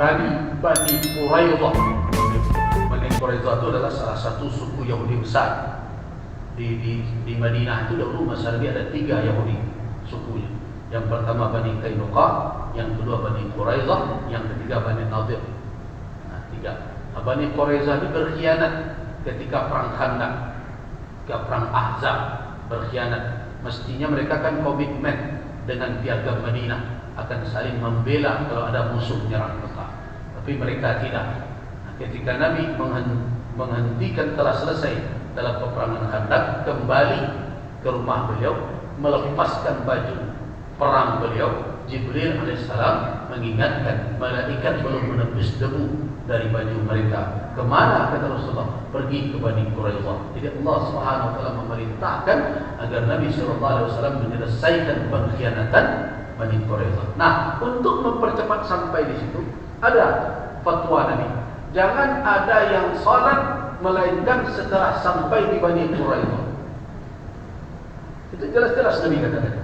dari Bani Quraidah. Bani Quraidah itu adalah salah satu suku Yahudi besar di Madinah. Itu dahulu masa Nabi ada 3 Yahudi sukunya. Yang pertama Bani Qainuqa, yang kedua Bani Quraidah, yang ketiga Bani Nadir. Nah, 3. Bani Quraidah ini berkhianat ketika perang Khandaq, ketika perang Ahzab, berkhianat. Mestinya mereka kan komitmen dengan piagam Madinah akan saling membela kalau ada musuh menyerang Mekah. Tapi mereka tidak. Nah, ketika Nabi menghentikan telah selesai dalam peperangan Khandaq, kembali ke rumah beliau, melepaskan baju perang beliau, Jibril alaihissalam mengingatkan malaikat belum menembus debu dari baju mereka. Kemana kata Rasulullah? Pergi ke Bani Quraidah. Jadi Allah Subhanahu wa taala memerintahkan agar Nabi sallallahu alaihi wasallam menyelesaikan pengkhianatan Bani Quraidah. Nah, untuk mempercepat sampai di situ, ada fatwa Nabi. Jangan ada yang salat melainkan setelah sampai di Bani Quraidah. Itu jelas-jelas Nabi katakan.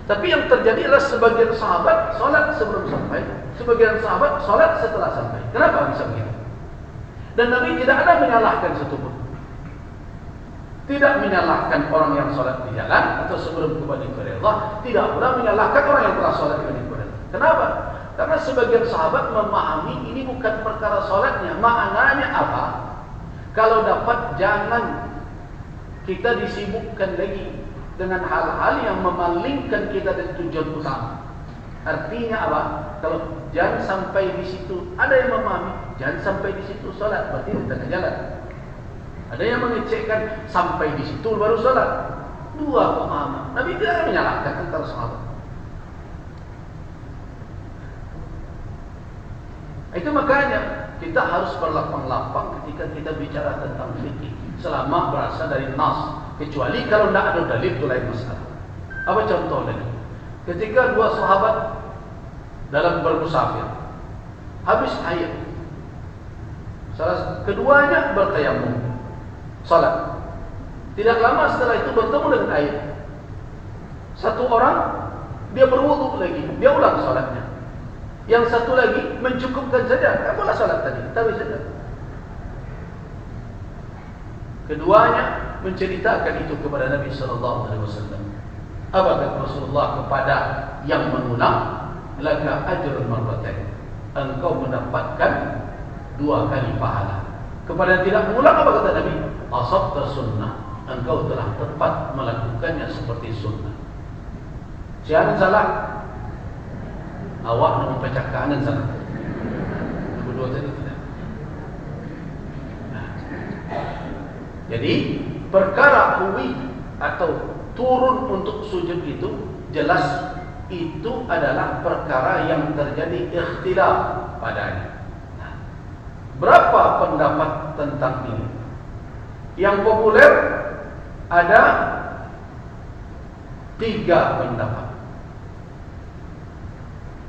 Tapi yang terjadi adalah sebagian sahabat salat sebelum sampai, sebagian sahabat salat setelah sampai. Kenapa bisa begitu? Dan Nabi tidak ada menyalahkan satupun. Tidak menyalahkan orang yang salat di jalan atau sebelum ke Bani Quraidah, tidak pula menyalahkan orang yang telah salat di Bani Quraidah. Kenapa? Karena sebagian sahabat memahami ini bukan perkara salatnya. Maknanya apa? Kalau dapat jangan kita disibukkan lagi dengan hal-hal yang memalingkan kita dari tujuan utama. Artinya apa? Kalau jangan sampai di situ, ada yang memahami jangan sampai di situ salat, berarti di tengah jalan. Ada yang mengecekkan sampai di situ baru salat. Dua pemahaman. Nabi tidak menyalahkan antara sahabat. Itu makanya kita harus berlapang-lapang ketika kita bicara tentang fikih, selama berasal dari nas. Kecuali kalau tidak ada dalil, itu lain masalah. Apa contoh lagi? Ketika 2 sahabat dalam bermusafir, habis air, keduanya bertayamum, salat. Tidak lama setelah itu bertemu dengan air. Satu orang dia berwudu lagi, dia ulang salatnya. Yang satu lagi mencukupkan saja, kamulah salat tadi, tapi saja. Keduanya menceritakan itu kepada Nabi sallallahu alaihi wasallam. Apa kata Rasulullah kepada yang mengulang? Laka ajrun marratain. Engkau mendapatkan 2 kali pahala. Kepada yang tidak mengulang, apa kata Nabi? Asabta sunnah. Engkau telah tepat melakukannya seperti sunnah. Jangan salah. Awak nak membaca kanan salah. Kedua tadi tidak. Jadi perkara huwi atau turun untuk sujud itu jelas itu adalah perkara yang terjadi ikhtilaf padanya. Berapa pendapat tentang ini? Yang populer ada 3 pendapat.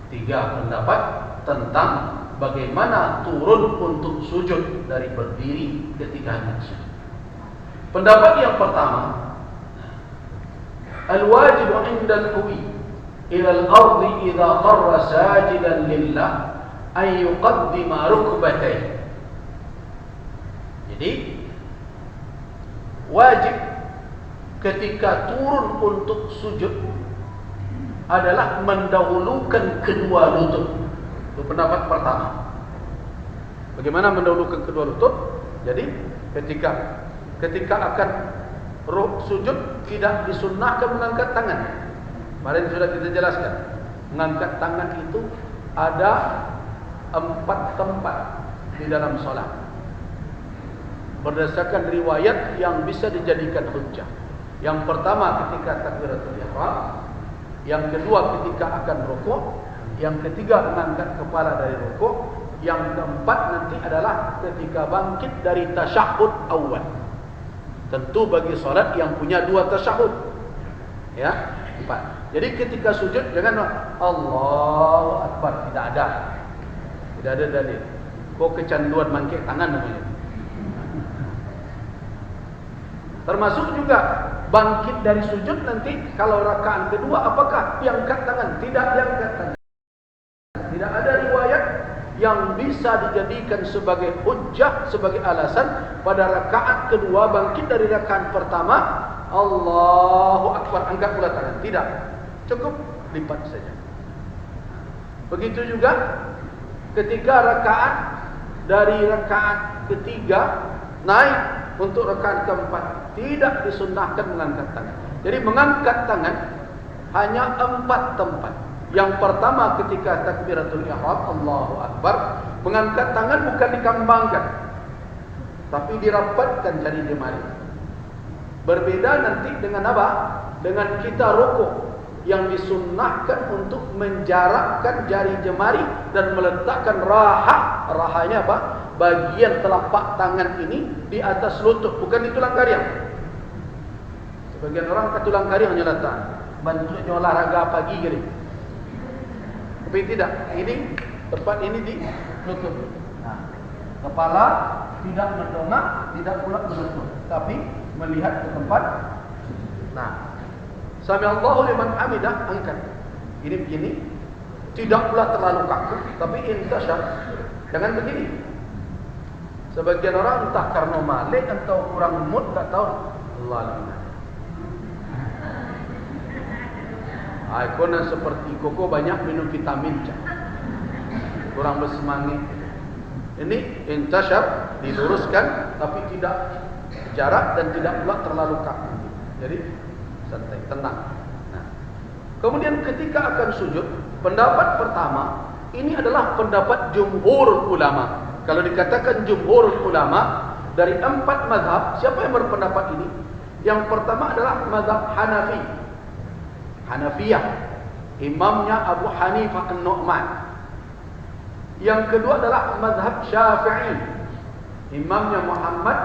3 pendapat tentang bagaimana turun untuk sujud dari berdiri ketika hendak sujud. Pendapat yang pertama, al-wajib 'inda al-huwi ila al-ardi idza kharra sajidan lillah an yuqaddima rukbatayhi. Jadi wajib ketika turun untuk sujud adalah mendahulukan kedua lutut. Itu pendapat pertama. Bagaimana mendahulukan kedua lutut? Jadi ketika akan sujud tidak disunnahkan mengangkat tangan. Kemarin sudah kita jelaskan. Mengangkat tangan itu ada 4 tempat di dalam solat. Berdasarkan riwayat yang bisa dijadikan hujjah. Yang pertama ketika takbiratul ihram, yang kedua ketika akan rukuk, yang ketiga mengangkat kepala dari rukuk, yang keempat nanti adalah ketika bangkit dari tasyahud awal. Tentu bagi solat yang punya 2 tasyahud. Ya, 4. Jadi ketika sujud jangan Allahu Akbar, tidak ada. Tidak ada dalil. Kok kecanduan bangkit tangan namanya. Termasuk juga bangkit dari sujud nanti kalau rakaat kedua apakah diangkat tangan? Tidak diangkat tangan. Tidak ada riwayat yang bisa dijadikan sebagai hujjah, sebagai alasan pada rakaat kedua bangkit dari rakaat pertama, Allahu Akbar, angkat pula tangan. Tidak, cukup lipat saja. Begitu juga ketika rakaat dari rakaat ketiga naik untuk rakaat keempat, tidak disunnahkan mengangkat tangan. Jadi mengangkat tangan hanya 4 tempat. Yang pertama ketika takbiratul ihram, Allahu Akbar, mengangkat tangan bukan dikambangkan, tapi dirapatkan jari jemari. Berbeda nanti dengan apa? Dengan kita rukuk, yang disunnahkan untuk menjarakkan jari jemari dan meletakkan rahanya apa? Bagian telapak tangan ini di atas lutut, bukan di tulang kariang. Sebagian orang ke tulang kariang hanya letak, bentuknya olahraga pagi gini. Tapi tidak, ini tempat ini di lutut. Nah, kepala tidak mendongak, tidak pula melutut, tapi melihat ke tempat. Nah, sami Allahu liman hamidah, angkat. Ini begini, tidak pula terlalu kaku, tapi intasyar. Jangan begini. Sebagian orang entah karena malik atau kurang mood, tak tahu. Allah. Ikona seperti koko banyak minum vitamin C, kurang bersemangat. Ini intasyar, diluruskan, tapi tidak jarak dan tidak pula terlalu kaku. Jadi santai, tenang. Nah, kemudian ketika akan sujud, pendapat pertama ini adalah pendapat jumhur ulama. Kalau dikatakan jumhur ulama dari 4 mazhab, siapa yang berpendapat ini? Yang pertama adalah mazhab Hanafiyah, imamnya Abu Hanifah An-Nu'man. Yang kedua adalah mazhab Syafi'i, imamnya Muhammad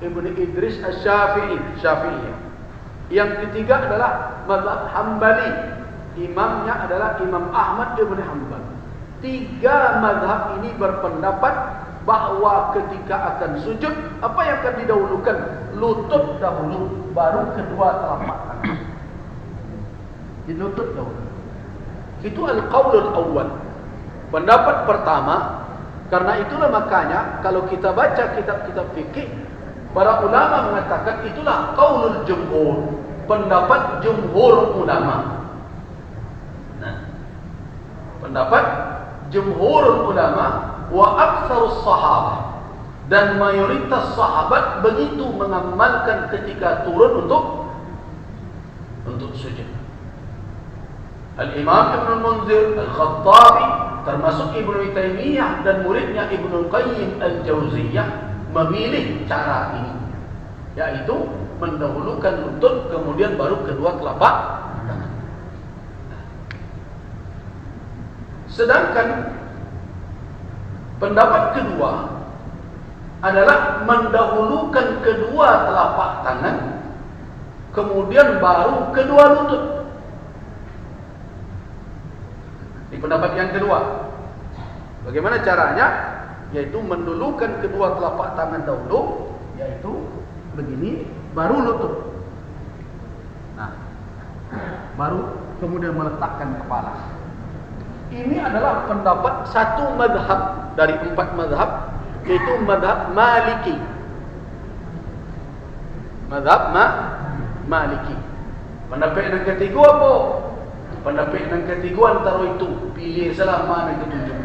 ibn Idris Asy-Syafi'i, Syafi'iyah. Yang ketiga adalah mazhab Hambali, imamnya adalah Imam Ahmad ibn Hanbal. 3 mazhab ini berpendapat bahwa ketika akan sujud, apa yang akan didahulukan? Lutut dahulu, baru kedua telapak tangan. Di lutut dahulu. Itu al-qaulul awal, pendapat pertama. Karena itulah makanya kalau kita baca kitab-kitab fikih, para ulama mengatakan itulah qaulul jumhur, pendapat jumhur ulama. Nah, pendapat jumhur ulama wa aktsarus sahabah, dan mayoritas sahabat begitu mengamalkan ketika turun untuk sujud. Al-Imam Ibn Munzir, Al-Khattabi, termasuk Ibnu Taimiyah dan muridnya Ibnu Qayyim Al-Jauziyah memilih cara ini, yaitu mendahulukan lutut kemudian baru kedua telapak tangan. Sedangkan pendapat kedua adalah mendahulukan kedua telapak tangan kemudian baru kedua lutut. Di pendapat yang kedua, bagaimana caranya? Yaitu mendulukan kedua telapak tangan dahulu, yaitu begini, baru lutut. Nah, baru kemudian meletakkan kepala. Ini adalah pendapat satu mazhab dari 4 mazhab, yaitu mazhab Maliki. Mazhab Maliki. Pendapat yang ketiga apa? Pendapat yang ketiga antara itu, pilih salah mana yang ketujuh.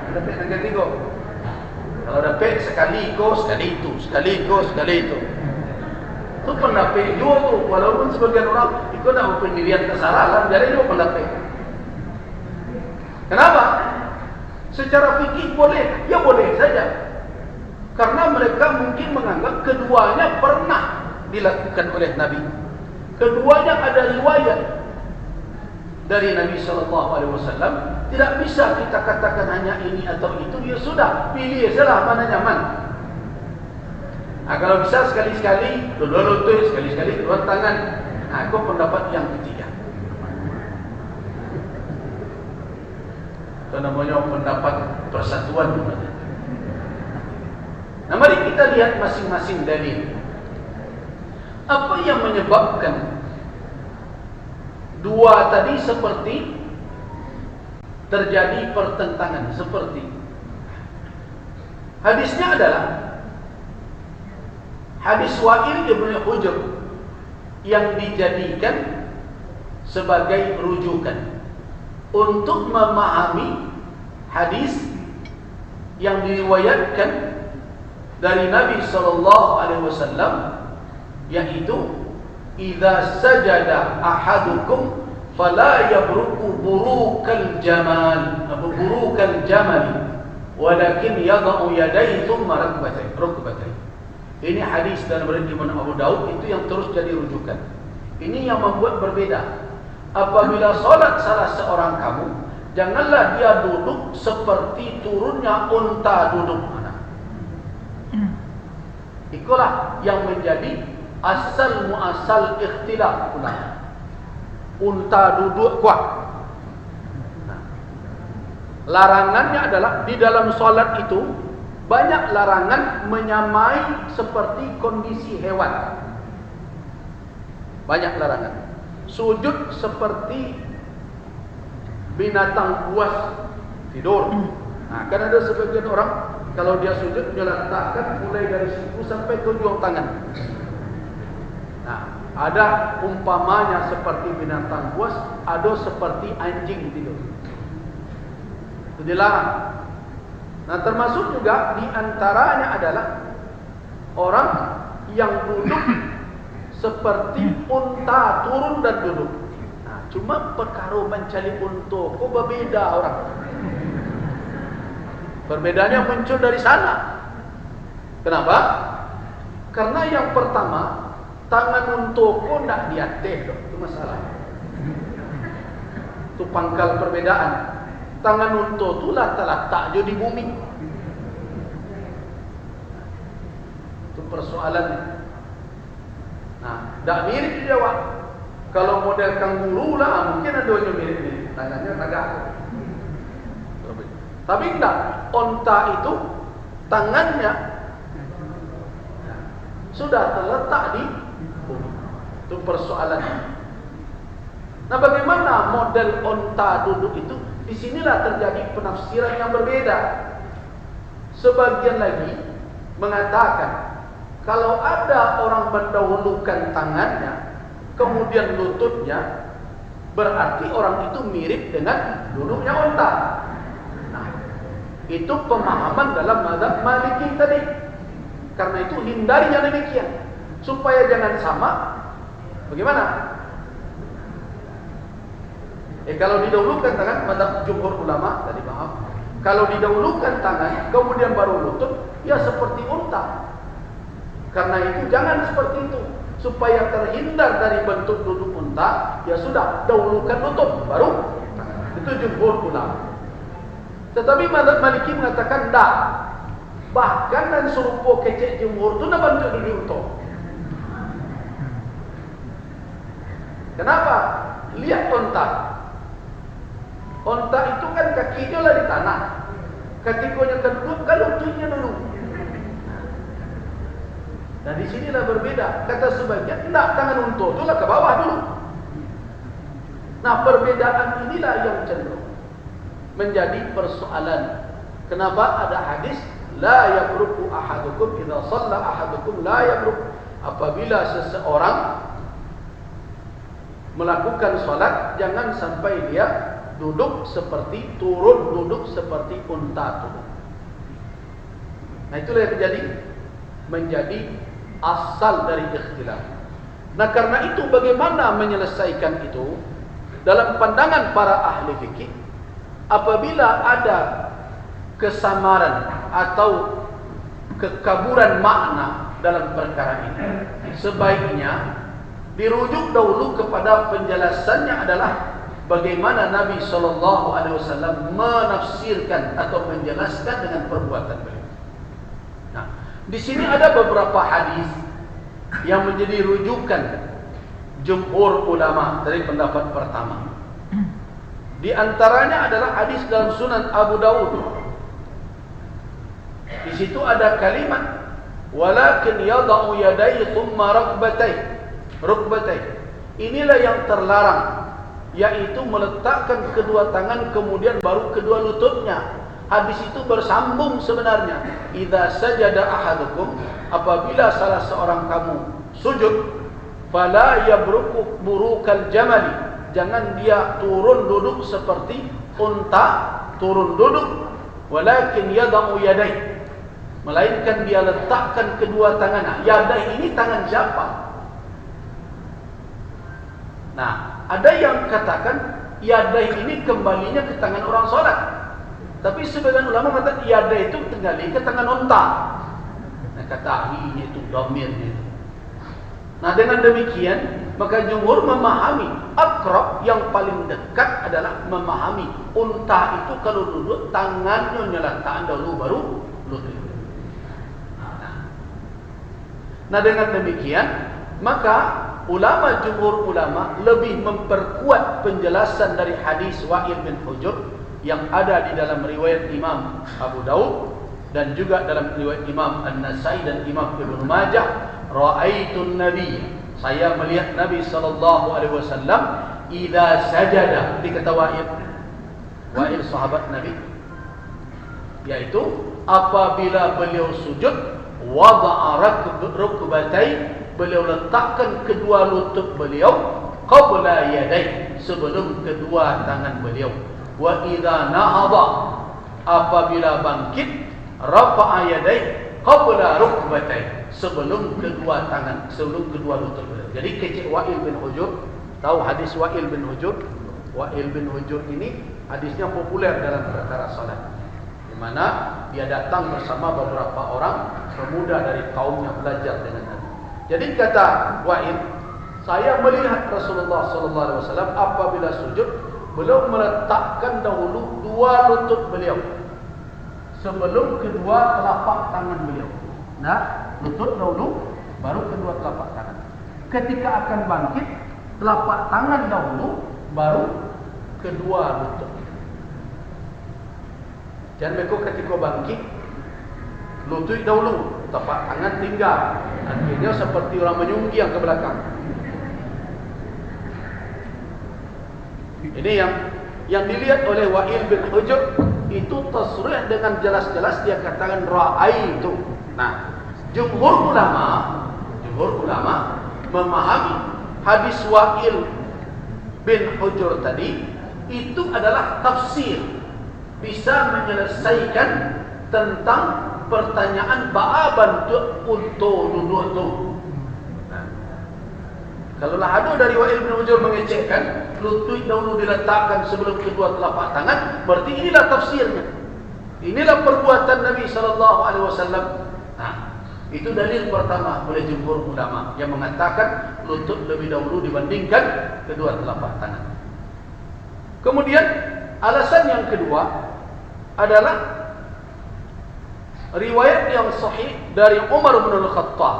Pendapat yang ketiga, kalau dapat sekali itu, sekali itu. Itu pendapat juga tu. Walaupun sebagian orang ikut nak pendirian kesalahan, jadi juga pendapat. Kenapa? Secara fikih boleh, ya boleh saja. Karena mereka mungkin menganggap keduanya pernah dilakukan oleh Nabi. Keduanya ada riwayat dari Nabi SAW. Tidak bisa kita katakan hanya ini atau itu. Ya sudah, pilih salah mana nyaman. Nah, kalau bisa sekali-sekali kedua lutut, sekali-sekali kedua tangan. Nah, itu pendapat yang ketiga. Itu namanya pendapat persatuan. Nah, mari kita lihat masing-masing dalil. Apa yang menyebabkan dua tadi seperti terjadi pertentangan seperti hadisnya adalah hadis Wa'il ibn Hujr yang dijadikan sebagai rujukan untuk memahami hadis yang diriwayatkan dari Nabi SAW, yaitu idza sajada ahadukum fala yabruku burukal jamal walakin yadau yadayhi thumma rukbatayhi. Ini hadis dalam riwayat Imam Abu Daud itu yang terus jadi rujukan. Ini yang membuat berbeda. Apabila salat salah seorang kamu, janganlah dia duduk seperti turunnya unta duduk. Itulah yang menjadi asal muasal ikhtilaf ulama. Unta duduk kuat. Larangannya adalah di dalam solat itu banyak larangan menyamai seperti kondisi hewan. Banyak larangan. Sujud seperti binatang buas tidur. Nah, kan ada sebagian orang kalau dia sujud dia letakkan mulai dari siku sampai ke ujung tangan. Nah, ada umpamanya seperti binatang buas, ada seperti anjing tidur. Itu dilarang. Nah, termasuk juga di antaranya adalah orang yang duduk seperti unta turun dan duduk. Nah, cuma perkara mencari unta kok berbeda orang. Perbedaannya muncul dari sana. Kenapa? Karena yang pertama, tangan unta kok tidak di atas, itu masalah. Itu pangkal perbedaan. Tangan unta itu letak je di bumi. Itu persoalannya. Nah, tak mirip dia Wak. Kalau model kanguru lah, mungkin ada yang mirip-mirip. Tangannya tegak. Tapi enggak, unta itu tangannya sudah terletak di bumi. Itu persoalannya. Nah, bagaimana model unta duduk itu? Di sinilah terjadi penafsiran yang berbeda. Sebagian lagi mengatakan kalau ada orang mendahulukan tangannya kemudian lututnya, berarti orang itu mirip dengan duduknya unta. Nah, itu pemahaman dalam mazhab Maliki tadi. Karena itu hindari yang demikian supaya jangan sama. Bagaimana? Kalau didahulukan tangan, mazhab jumhur ulama tadi paham. Kalau didahulukan tangan kemudian baru lutut, ya seperti unta. Karena itu jangan seperti itu. Supaya terhindar dari bentuk duduk unta, ya sudah, dahulukan lutut baru tangan. Itu jumhur ulama. Tetapi mazhab Maliki mengatakan tak. Bahkan dan serupa kecek jumhur itu nak bentuk duduk unta. Kenapa? Lihat unta. Unta itu kan kakinya lah di tanah. Ketikanya keduduk, kalau lututnya dulu. Nah, di sinilah berbeda. Kata sebagian, tidak, tangan unta itu lah ke bawah dulu. Nah, perbedaan inilah yang cenderung menjadi persoalan. Kenapa ada hadis la yabruku ahadukum idza shalla ahadukum la yabruk. Apabila seseorang melakukan salat, jangan sampai dia duduk seperti turun, duduk seperti unta turun. Nah, itulah yang menjadi asal dari ikhtilaf. Nah, karena itu bagaimana menyelesaikan itu? Dalam pandangan para ahli fikih, apabila ada kesamaran atau kekaburan makna dalam perkara ini, sebaiknya dirujuk dahulu kepada penjelasannya adalah bagaimana Nabi SAW menafsirkan atau menjelaskan dengan perbuatan beliau. Nah, di sini ada beberapa hadis yang menjadi rujukan jumhur ulama dari pendapat pertama. Di antaranya adalah hadis dalam Sunan Abu Daud. Di situ ada kalimat walakin yada'u yadayhi thumma rukbatayhi. Inilah yang terlarang yaitu meletakkan kedua tangan kemudian baru kedua lututnya. Hadis itu bersambung sebenarnya. Idza sajada ahadukum, apabila salah seorang kamu sujud, fala yabruku burukal jamali, jangan dia turun duduk seperti unta turun duduk, walakin yada'u yadai, melainkan dia letakkan kedua tangannya. Yadai ini tangan siapa? Nah, ada yang katakan yadai ini kembalinya ke tangan orang sholat. Tapi sebagian ulama mengatakan yadai itu kembali ke tangan unta. Nah, kata ahlinya itu dhamirnya. Nah, dengan demikian maka jumhur memahami akrab yang paling dekat adalah memahami unta itu kalau duduk tangannya nyeletakkan dahulu baru lutut. Nah, dengan demikian maka jumhur ulama lebih memperkuat penjelasan dari hadis Wa'il bin Hujr yang ada di dalam riwayat Imam Abu Daud dan juga dalam riwayat Imam An-Nasai dan Imam Ibnu Majah. Ra'aitun Nabi, saya melihat Nabi sallallahu alaihi wasallam idza sajada, dikata Wa'il sahabat Nabi, yaitu apabila beliau sujud, wada'a rukbatai, beliau letakkan kedua lutut beliau qabla yadai, sebelum kedua tangan beliau. Wa idza nahada, apabila bangkit, rafa'a yadai qabla rukbatai, sebelum kedua tangan, sebelum kedua lutut beliau. Jadi kecil Wa'il bin Hujr, tahu hadis Wa'il bin Hujr? Wa'il bin Hujr ini hadisnya populer dalam perkara salat, di mana dia datang bersama beberapa orang pemuda dari kaumnya belajar dengan Nabi. Jadi kata Wa'il, saya melihat Rasulullah sallallahu alaihi wasallam apabila sujud, beliau meletakkan dahulu dua lutut beliau sebelum kedua telapak tangan beliau. Nah, lutut dahulu baru kedua telapak tangan. Ketika akan bangkit, telapak tangan dahulu baru kedua lutut. Jangan beko ketika bangkit lutut dahulu, telapak tangan tinggal. Akhirnya seperti orang menyunggiang ke belakang. Ini yang dilihat oleh Wa'il bin Hujr itu tasrih dengan jelas-jelas dia katakan ra'aitu. Nah, jumhur ulama memahami hadis Wa'il bin Hujr tadi itu adalah tafsir, bisa menyelesaikan tentang pertanyaan ba'aban untuk duduk tu. Kalau ada dari Wa'il bin Hujr mengecekkan lutut dahulu diletakkan sebelum kedua telapak tangan, berarti inilah tafsirnya. Inilah perbuatan Nabi sallallahu alaihi wasallam. Nah, itu dalil pertama oleh jumhur ulama yang mengatakan lutut lebih dahulu dibandingkan kedua telapak tangan. Kemudian alasan yang kedua adalah riwayat yang sahih dari Umar bin Al-Khattab.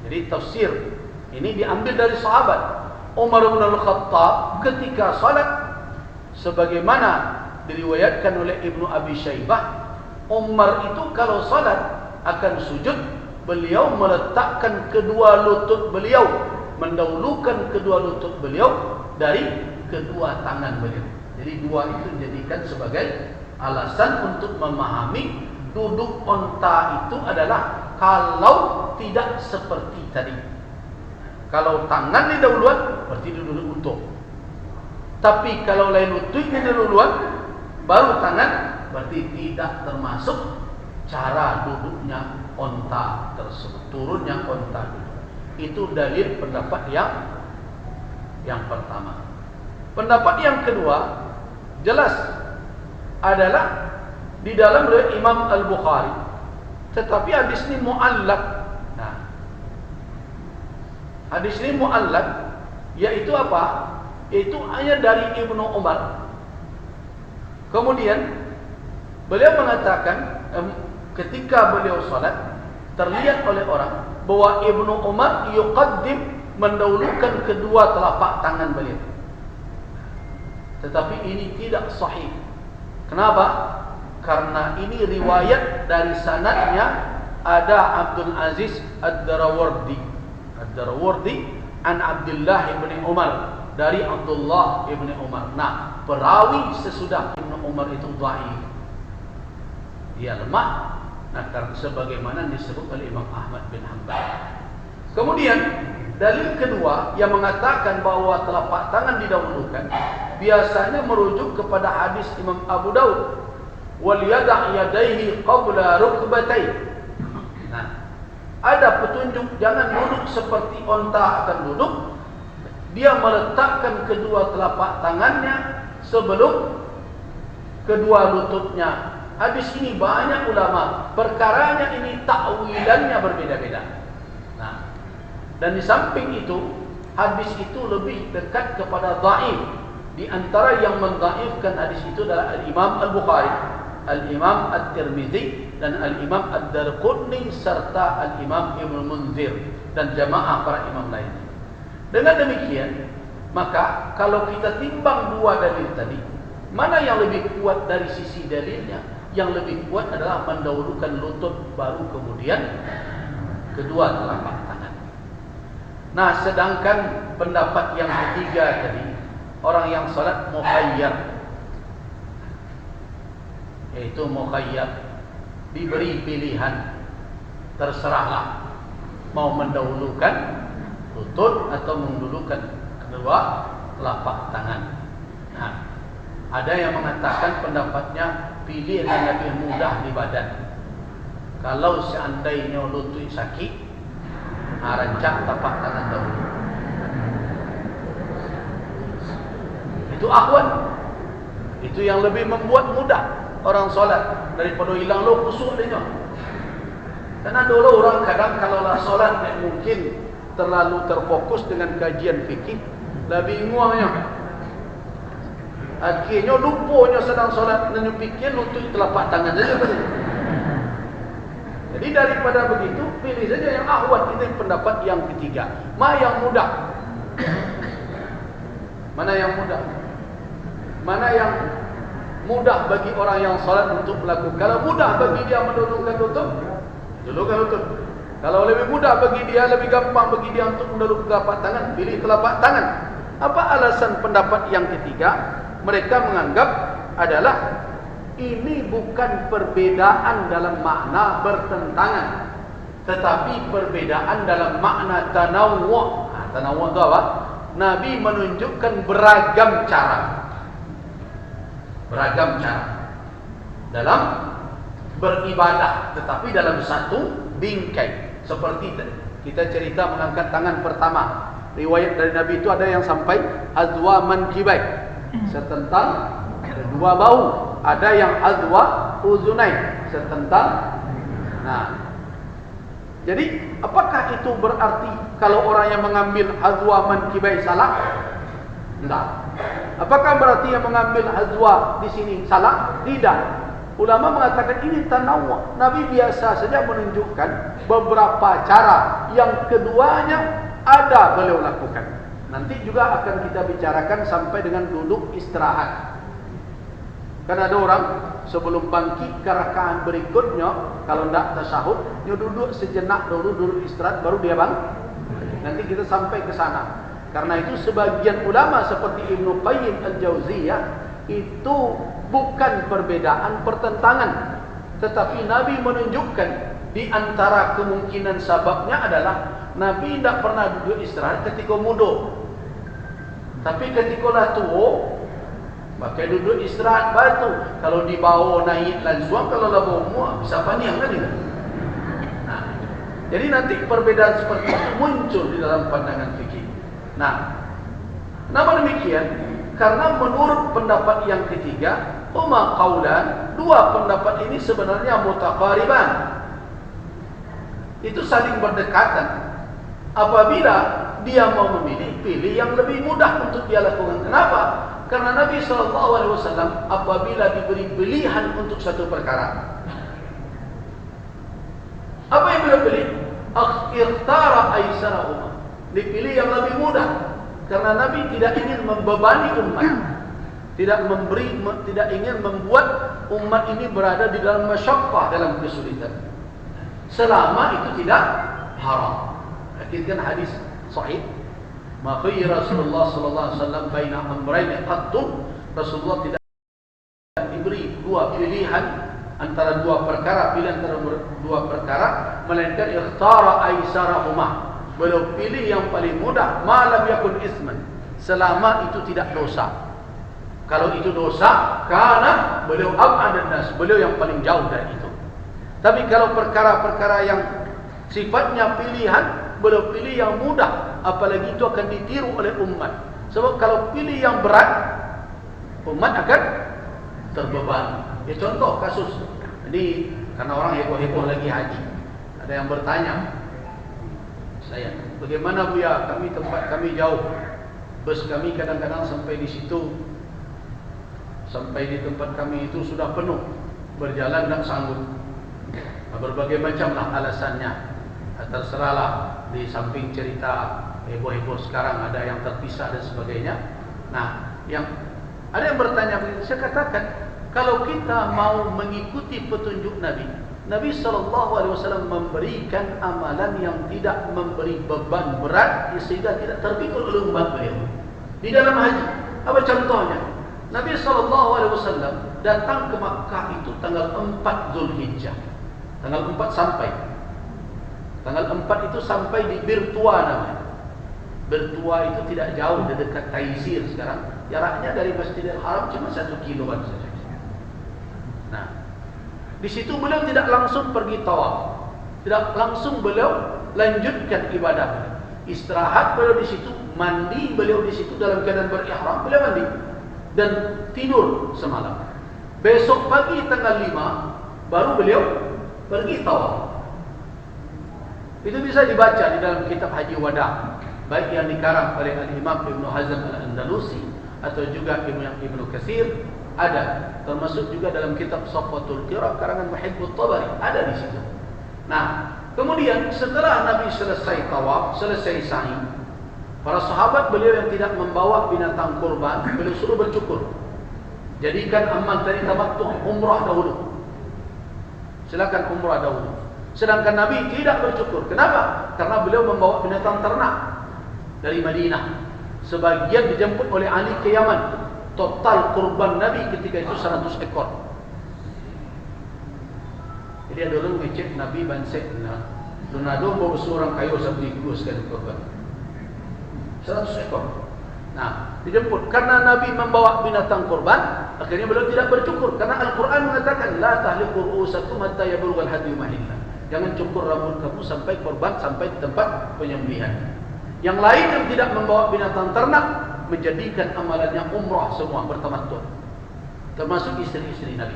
Jadi tafsir ini diambil dari sahabat. Umar bin Al-Khattab ketika salat, sebagaimana diriwayatkan oleh Ibnu Abi Syaibah, Umar itu kalau salat akan sujud, beliau meletakkan kedua lutut beliau, mendahulukan kedua lutut beliau dari kedua tangan beliau. Jadi dua itu dijadikan sebagai alasan untuk memahami duduk unta itu adalah kalau tidak seperti tadi. Kalau tangan didahuluan, berarti duduk unta. Tapi kalau lain lututnya didahuluan, baru tangan, berarti tidak termasuk cara duduknya unta tersebut, turunnya unta duduk. Itu dalil pendapat yang pertama. Pendapat yang kedua jelas adalah di dalam riwayat Imam Al-Bukhari, tetapi hadis ini mu'allaq. Nah, hadis ini mu'allaq yaitu apa? Yaitu ayat dari Ibnu Umar. Kemudian beliau mengatakan ketika beliau salat, terlihat oleh orang bahwa Ibnu Umar yuqaddim, mendahulukan kedua telapak tangan beliau. Tetapi ini tidak sahih. Kenapa? Karena ini riwayat dari sanadnya ada Abdul Aziz Ad-Darawardi an Abdullah bin Umar, dari Abdullah ibn Umar. Nah, perawi sesudah Ibn Umar itu dhaif. Dia lemah. Nah, sebagaimana disebut oleh Imam Ahmad bin Hanbal. Kemudian dalil kedua yang mengatakan bahwa telapak tangan didahulukan biasanya merujuk kepada hadis Imam Abu Daud, wal yada' yadayhi qabla rukbatayhi. Nah, ada petunjuk jangan duduk seperti onta akan duduk. Dia meletakkan kedua telapak tangannya sebelum kedua lututnya. Hadis ini banyak ulama perkaranya ini takwilannya berbeda-beda. Nah, dan di samping itu hadis itu lebih dekat kepada dhaif. Di antara yang mendhaifkan hadis itu adalah Al-Imam Al-Bukhari, Al-Imam At-Tirmizi dan Al-Imam Ad-Darqutni serta Al-Imam Ibnu Munzir dan jamaah para imam lain. Dengan demikian, maka kalau kita timbang dua dalil tadi, mana yang lebih kuat dari sisi dalilnya? Yang lebih kuat adalah mendahulukan lutut baru kemudian kedua telapak tangan. Nah, sedangkan pendapat yang ketiga tadi, orang yang salat mukhayyar, yaitu mukhayyar diberi pilihan, terserahlah mau mendahulukan lutut atau mendahulukan kedua telapak tangan. Nah, ada yang mengatakan pendapatnya pilih yang lebih mudah di badan. Kalau seandainya lutut sakit, rancak tapak tangan dahulu. Itu ahwan. Itu yang lebih membuat mudah orang solat daripada hilang lo kusuk dia. Karena dulu orang kadang kalau lah solat mungkin terlalu terfokus dengan kajian fikih, lebih nguangnya. Akhirnya lupanya sedang solat dan fikir lutut telapak tangan saja. Jadi daripada begitu, pilih saja yang ahwat. Ini pendapat yang ketiga. Mana yang mudah? Mana yang mudah? Mana yang mudah bagi orang yang salat untuk melakukan? Kalau mudah bagi dia mendahulukan lutut, dahulukan lutut. Kalau lebih mudah bagi dia, lebih gampang bagi dia untuk mendahulukan telapak tangan, pilih telapak tangan. Apa alasan pendapat yang ketiga? Mereka menganggap adalah ini bukan perbedaan dalam makna bertentangan, tetapi perbedaan dalam makna tanawwu'. Tanawwu' itu apa? Nabi menunjukkan beragam cara. Beragam cara dalam beribadah, tetapi dalam satu bingkai. Seperti kita cerita mengangkat tangan pertama. Riwayat dari Nabi itu ada yang sampai azwa mankibai, setentang dua bahu. Ada yang azwa uzunain, setentang. Nah, jadi apakah itu berarti kalau orang yang mengambil azwa mankibai salah? Tidak. Apakah berarti yang mengambil azwa di sini salah? Tidak. Ulama mengatakan ini tanawwu'. Nabi biasa saja menunjukkan beberapa cara, yang keduanya ada beliau lakukan. Nanti juga akan kita bicarakan sampai dengan duduk istirahat. Kan ada orang sebelum bangkit ke rakaat berikutnya, kalau tidak tasyahud, dia duduk sejenak dulu, duduk istirahat, baru dia bangun. Nanti kita sampai ke sana. Karena itu sebagian ulama seperti Ibnu Qayyim Al-Jauziyah itu bukan perbedaan pertentangan, tetapi Nabi menunjukkan di antara kemungkinan sebabnya adalah Nabi tidak pernah duduk istirahat ketika muda, tapi ketika lah tua maka duduk istirahat batu. Kalau dibawa naik langsung, kalau lah bawa muak bisa paniang kan dia. Nah, jadi nanti perbedaan seperti itu muncul di dalam pandangan fikih. Nah, kenapa demikian? Karena menurut pendapat yang ketiga, huma qaulan, dua pendapat ini sebenarnya mutaqariban. Itu saling berdekatan. Apabila dia mau memilih, pilih yang lebih mudah untuk dia lakukan. Kenapa? Karena Nabi SAW apabila diberi pilihan untuk satu perkara, apa yang beliau pilih? Ikhtara aisarahuma, dipilih yang lebih mudah. Karena Nabi tidak ingin membebani umat, tidak ingin membuat umat ini berada di dalam masyaqqah, dalam kesulitan, selama itu tidak haram. Hadiskan hadis sahih Ma khayra Rasulullah sallallahu alaihi wasallam baina amrayn qattun. Rasulullah tidak diberi dua pilihan antara dua perkara, pilihan antara dua perkara, melainkan ikhtara aisarahuma. Beliau pilih yang paling mudah, malam yakun isman, selama itu tidak dosa. Kalau itu dosa, karena beliau ab'adan nas, beliau yang paling jauh dari itu. Tapi kalau perkara-perkara yang sifatnya pilihan, beliau pilih yang mudah, apalagi itu akan ditiru oleh umat. Sebab kalau pilih yang berat, umat akan terbebani. Ya contoh kasus. Jadi karena orang heboh-heboh lagi haji, ada yang bertanya, saya, bagaimana Bu ya, tempat kami jauh, bus kami kadang-kadang sampai di situ, sampai di tempat kami itu sudah penuh, berjalan tak sanggup. Berbagai macamlah alasannya. Terserahlah, di samping cerita heboh-heboh sekarang ada yang terpisah dan sebagainya. Nah, ada yang bertanya, saya katakan, kalau kita mau mengikuti petunjuk Nabi SAW memberikan amalan yang tidak memberi beban berat sehingga tidak terpikul oleh umat beliau. Di dalam haji, apa contohnya? Nabi SAW datang ke Makkah itu tanggal 4 Zulhijjah. Tanggal 4 sampai. Tanggal 4 itu sampai di Birtua namanya. Birtua itu tidak jauh, di dekat Taisir sekarang. Jaraknya dari Masjidil Haram cuma 1 kiloan saja. Nah, di situ beliau tidak langsung pergi tawaf, tidak langsung beliau lanjutkan ibadah. Istirahat beliau di situ, mandi beliau di situ dalam keadaan berihram, beliau mandi dan tidur semalam. Besok pagi tanggal 5 baru beliau pergi tawaf. Itu bisa dibaca di dalam kitab Haji Wada, baik yang dikarang oleh Al-Imam Ibn Hazm Al-Andalusi atau juga Ibnu Katsir. Ada, termasuk juga dalam kitab Safwatul Qira karangan Muhibbut Tabari, ada di situ. Nah, kemudian setelah Nabi selesai tawaf, selesai sa'i, para sahabat beliau yang tidak membawa binatang kurban, beliau suruh bercukur. Jadikan amal dari tamattu, umrah dahulu. Silakan umrah dahulu. Sedangkan Nabi tidak bercukur. Kenapa? Karena beliau membawa binatang ternak dari Madinah. Sebagian dijemput oleh Ali ke Yaman. Total kurban Nabi ketika itu 100 ekor. Jadi ada orang ngecek Nabi bansek Donado bawa seorang kayu sampai dua sekali kurban 100 ekor. Nah, dijemput karena Nabi membawa binatang kurban, akhirnya beliau tidak bercukur karena Al-Quran mengatakan la tahliqu ru'usakum hatta yablugha al-hadyu mahillah. Jangan cukur rambut kamu sampai kurban, sampai tempat penyembelihan. Yang lain yang tidak membawa binatang ternak menjadikan amalannya umrah semua bertamattu. Termasuk istri-istri Nabi,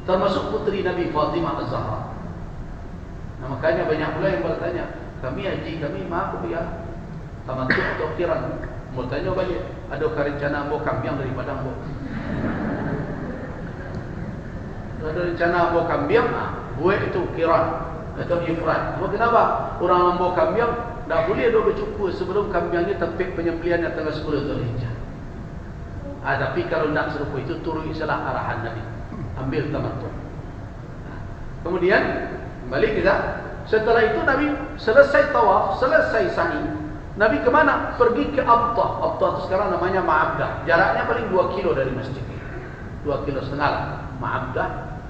termasuk putri Nabi Fatimah Az-Zahra. Nah, makanya banyak pula yang bertanya, kami haji, kami maaf ya, tamattu atau qiran? Mau tanya balik, adakah rencana bawa kambing dari Padang? Ada rencana bawa kambing, buat itu qiran atau ifrad. Kenapa? Orang membawa kambing tak boleh dok bercukur sebelum kambingnya tempat penyembelihannya tanggal 10 Zulhijjah. Tapi kalau nak serupa itu turun isalah arahan Nabi, ambil tamattu. Kemudian balik kita. Setelah itu Nabi selesai tawaf, selesai sa'i. Nabi ke mana? Pergi ke Abtah. Abtah itu sekarang namanya Ma'abdah. Jaraknya paling 2 kilo dari masjid. 2,5 kilo Ma'abdah.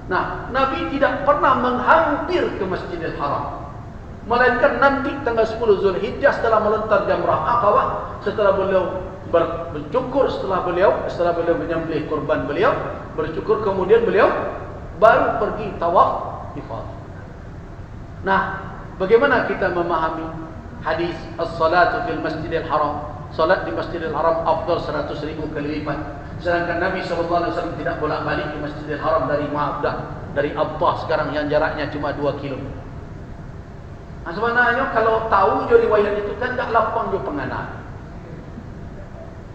Nah, Nabi tidak pernah menghampir ke Masjidil Haram. Melainkan nanti tanggal 10 Zulhijjah setelah melontar jamrah Aqabah, setelah beliau bercukur, setelah beliau menyembelih kurban beliau, bercukur, kemudian beliau baru pergi tawaf ifadah. Nah, bagaimana kita memahami hadis as-salatu fil Masjidil Haram? Salat di Masjidil Haram afdal 100.000 kali lipat. Sedangkan Nabi SAW tidak bolak-balik di Masjidil Haram dari Ma'abdah, dari Abtah sekarang yang jaraknya cuma 2 kilo. Nah, sebenarnya kalau tahu je riwayat itu kan tak lapang je penganah.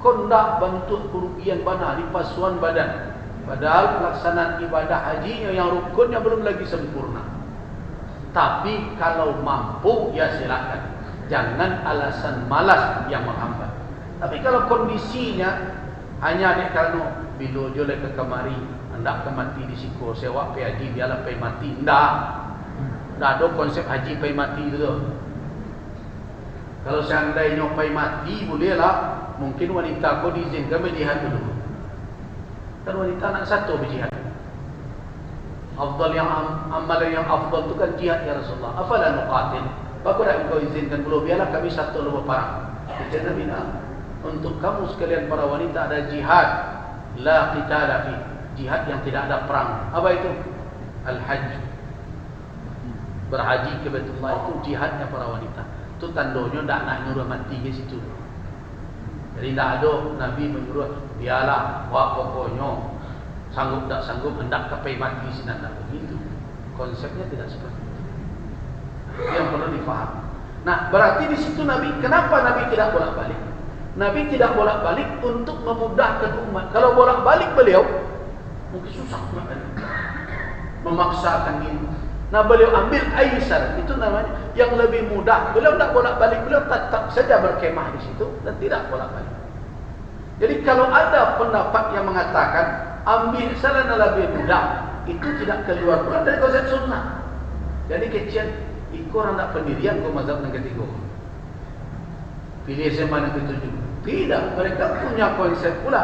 Kau tak bentuk kerugian bana di pasuan badan. Padahal pelaksanaan ibadah haji yang rukunnya belum lagi sempurna. Tapi kalau mampu ya silakan. Jangan alasan malas yang menghambat. Tapi kalau kondisinya hanya dek kalau bila jolek ke kamari, hendak ke mati di siku sewa pe haji biarlah pe mati. Ndak ada konsep haji pe mati itu. Kalau seandainya nyampai mati, bolehlah. Mungkin wanita kau diizinkan berjihad dulu. Kan wanita anak satu berjihad. Afdal yang amalan yang afdal itu kan jihad ya Rasulullah. Afala nuqatil? Aku nak engkau izinkan dulu, biarlah kami satu lebih perang. Kata Nabi, untuk kamu sekalian para wanita ada jihad, la qitala fi, jihad yang tidak ada perang. Apa itu? Al-hajj. Berhaji ke Baitullah itu jihadnya para wanita. Itu tandanya tak nak nyuruh mati ke situ. Jadi tak ada Nabi menyuruh, biarlah, wah pokoknya sanggup tak sanggup hendak capai mati sini, tak begitu. Konsepnya tidak seperti itu. Yang perlu difahami. Nah, berarti di situ Nabi, kenapa Nabi tidak bolak-balik? Nabi tidak bolak-balik untuk memudahkan umat. Kalau bolak-balik beliau mungkin susah memaksakan ini. Nah, beliau ambil aisar, itu namanya yang lebih mudah. Beliau tidak bolak-balik, beliau tetap saja berkemah di situ dan tidak bolak-balik. Jadi kalau ada pendapat yang mengatakan ambil saran lebih mudah, itu tidak keluar pula dari konsep sunnah. Jadi kecil ikut orang tak pendirian kau mazhab yang ketiga. Pilih SMA yang ketujuh. Tidak, mereka punya konsep pula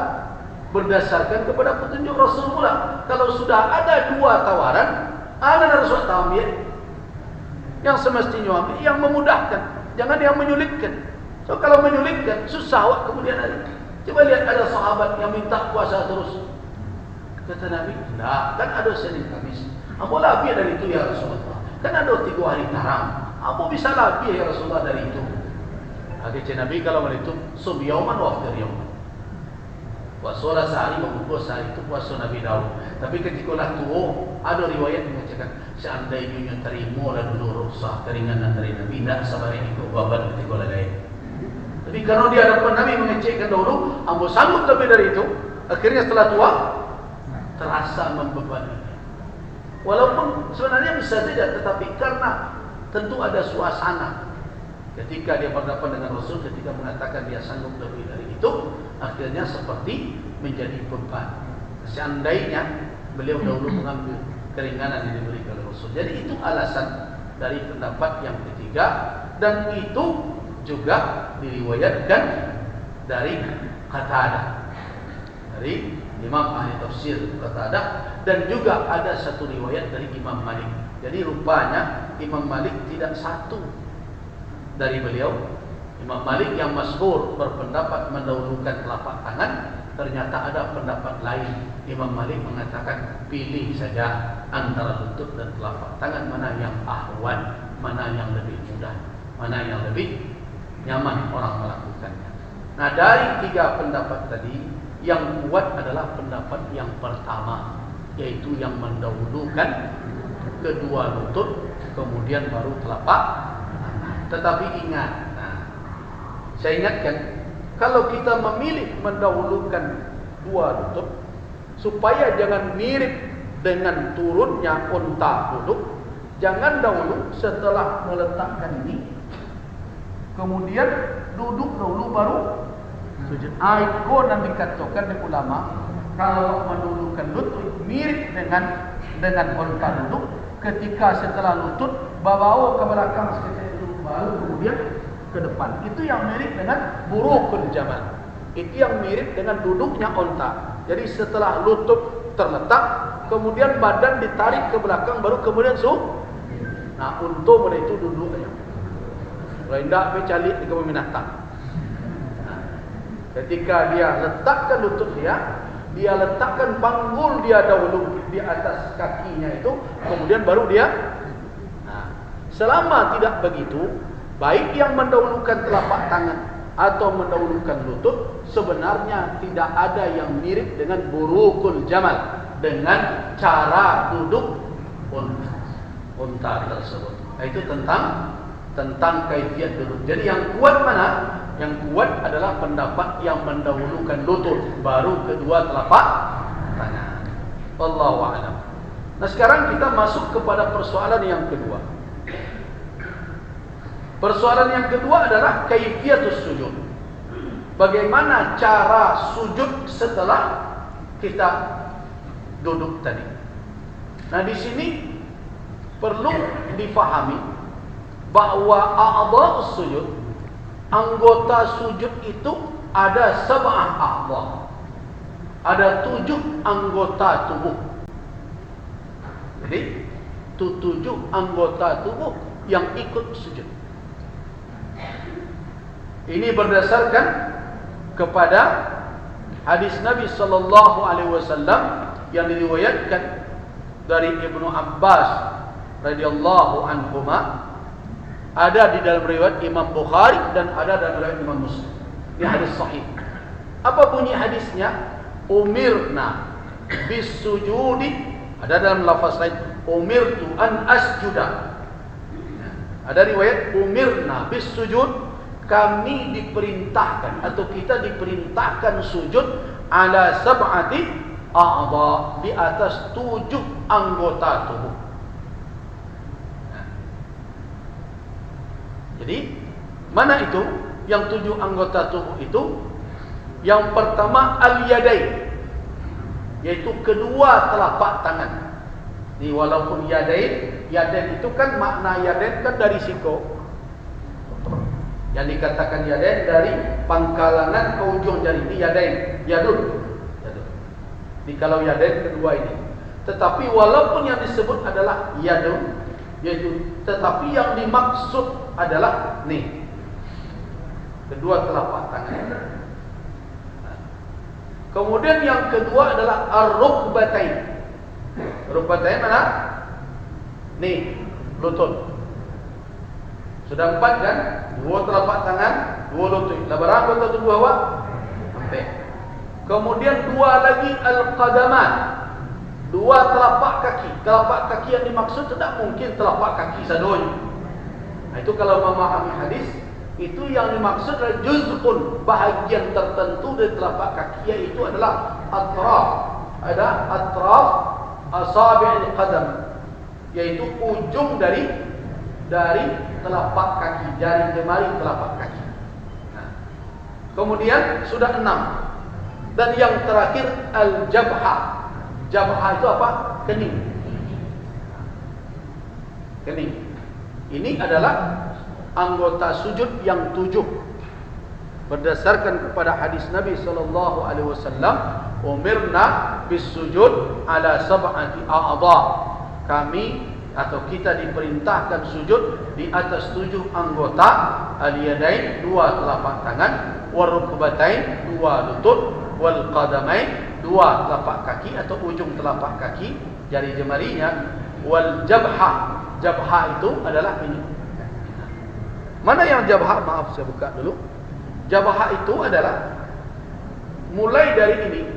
berdasarkan kepada petunjuk Rasul pula. Kalau sudah ada dua tawaran, ada Rasul ambil yang semestinya ambil, yang memudahkan, jangan yang menyulitkan. So kalau menyulitkan susah awak kemudian hari. Coba lihat ada sahabat yang minta puasa terus. Kata Nabi, tidak, kan ada Senin Kamis. Apa lebih dari itu ya Rasulullah? Kan ada 3 hari taram. Apa bisa lebih ya Rasulullah dari itu? Kata Nabi kalau itu sum yauman wa aftir yauman. Puasa sehari mengumpul sehari itu puasa Nabi Daud. Tapi ketika lah tua, ada riwayat yang mengatakan seandainya terima lah dulu rukhsah keringanan dari Nabi, tidak sabar ini kau babat ketika lah lain. Tapi kalau di hadapan Nabi mengecekkan dahulu, ambo sanggup lebih dari itu. Akhirnya setelah tua terasa membebani. Walaupun sebenarnya bisa saja, tetapi karena tentu ada suasana. Ketika dia berhadapan dengan Rasul, ketika mengatakan dia sanggup lebih dari itu, akhirnya seperti menjadi beban. Seandainya beliau dahulu mengambil keringanan yang diberikan oleh Rasul. Jadi itu alasan dari pendapat yang ketiga, dan itu juga diriwayatkan dari Qatadah, dari Imam ahli tafsir Qatadah, dan juga ada satu riwayat dari Imam Malik. Jadi rupanya Imam Malik tidak satu dari beliau. Imam Malik yang masyhur berpendapat mendahulukan telapak tangan, ternyata ada pendapat lain. Imam Malik mengatakan pilih saja antara lutut dan telapak tangan, mana yang ahwan, mana yang lebih mudah, mana yang lebih nyaman orang melakukannya. Nah, dari 3 pendapat tadi, yang kuat adalah pendapat yang pertama, yaitu yang mendahulukan kedua lutut, kemudian baru telapak. Tetapi ingat, saya ingatkan, kalau kita memilih mendahulukan dua lutut, supaya jangan mirip dengan turunnya unta duduk, jangan dahulu setelah meletakkan ini, kemudian duduk dahulu baru sujud. Itu nanti dikatakan oleh ulama, kalau mendahulukan lutut mirip dengan unta duduk, ketika setelah lutut bawa ke belakang sekejap dulu, baru kemudian ke depan. Itu yang mirip dengan burukul jamal. Itu yang mirip dengan duduknya unta. Jadi setelah lutut terletak, kemudian badan ditarik ke belakang, baru kemudian Nah, unta pada itu duduk aja. Kalau tidak, bercalik di kebun binatang. Ketika dia letakkan lutut dia letakkan panggul dia dahulu di atas kakinya itu, kemudian baru dia. Selama tidak begitu, baik yang mendahulukan telapak tangan atau mendahulukan lutut, sebenarnya tidak ada yang mirip dengan burukul jamal, dengan cara duduk unta tersebut. Itu tentang kaifiat duduk. Jadi yang kuat mana? Yang kuat adalah pendapat yang mendahulukan lutut, baru kedua telapak tangan. Wallahu a'lam. Nah, sekarang kita masuk kepada persoalan yang kedua. Persoalan yang kedua adalah kaifiatus sujud. Bagaimana cara sujud setelah kita duduk tadi. Nah, di sini perlu difahami bahwa a'dha'us sujud anggota sujud itu ada sab'ah a'dha. Ada 7 anggota tubuh. Jadi 7 anggota tubuh yang ikut sujud. Ini berdasarkan kepada hadis Nabi sallallahu alaihi wasallam yang diriwayatkan dari Ibnu Abbas radhiyallahu anhuma, ada di dalam riwayat Imam Bukhari dan ada dalam riwayat Imam Muslim. Ini hadis sahih. Apa bunyi hadisnya? Umirna bisujudi, ada dalam lafaz lain umirtu an asjuda. Ada riwayat umirna bisujud, kami diperintahkan atau kita diperintahkan sujud ala sab'ati a'dha, di atas 7 anggota tubuh. Jadi mana itu yang 7 anggota tubuh itu? Yang pertama al-yadain, yaitu kedua telapak tangan. Ini walaupun yadain itu kan makna yadain kan dari siku. Yang dikatakan yadain dari pangkalangan ke ujung jari, ini yadain, yadun. Jadi kalau yadain kedua ini. Tetapi walaupun yang disebut adalah yadun, yaitu tetapi yang dimaksud adalah nih, kedua telapak tangan. Kemudian yang kedua adalah ar-rukbatain. Rukbatain mana? Nih, lutut. Sudah 4 kan? 2 telapak tangan, 2 lutut. Lah berapa anggota tubuh awak? 4. Kemudian 2 lagi al-qadaman. 2 telapak kaki. Telapak kaki yang dimaksud tidak mungkin telapak kaki sadonya. Nah, itu kalau memahami hadis, itu yang dimaksud adalah juz'un, bahagian tertentu dari telapak kaki, yaitu adalah atraf. Ada atraf asabi'il qadam, yaitu ujung dari telapak kaki, jari jemari telapak kaki. Nah, kemudian sudah 6. Dan yang terakhir al-jabha. Jabha itu apa? Kening. Kening. Ini adalah anggota sujud yang 7 berdasarkan kepada hadis Nabi sallallahu alaihi wasallam, umirna bisujud ala sab'ati a'dha. Kami atau kita diperintahkan sujud di atas 7 anggota, al-yadain 2 telapak tangan, wal rukbatain 2 lutut, wal qadamain 2 telapak kaki atau ujung telapak kaki, jari jemarinya, wal jabha. Jabha itu adalah ini. Mana yang jabha? Maaf, saya buka dulu. Jabha itu adalah mulai dari ini,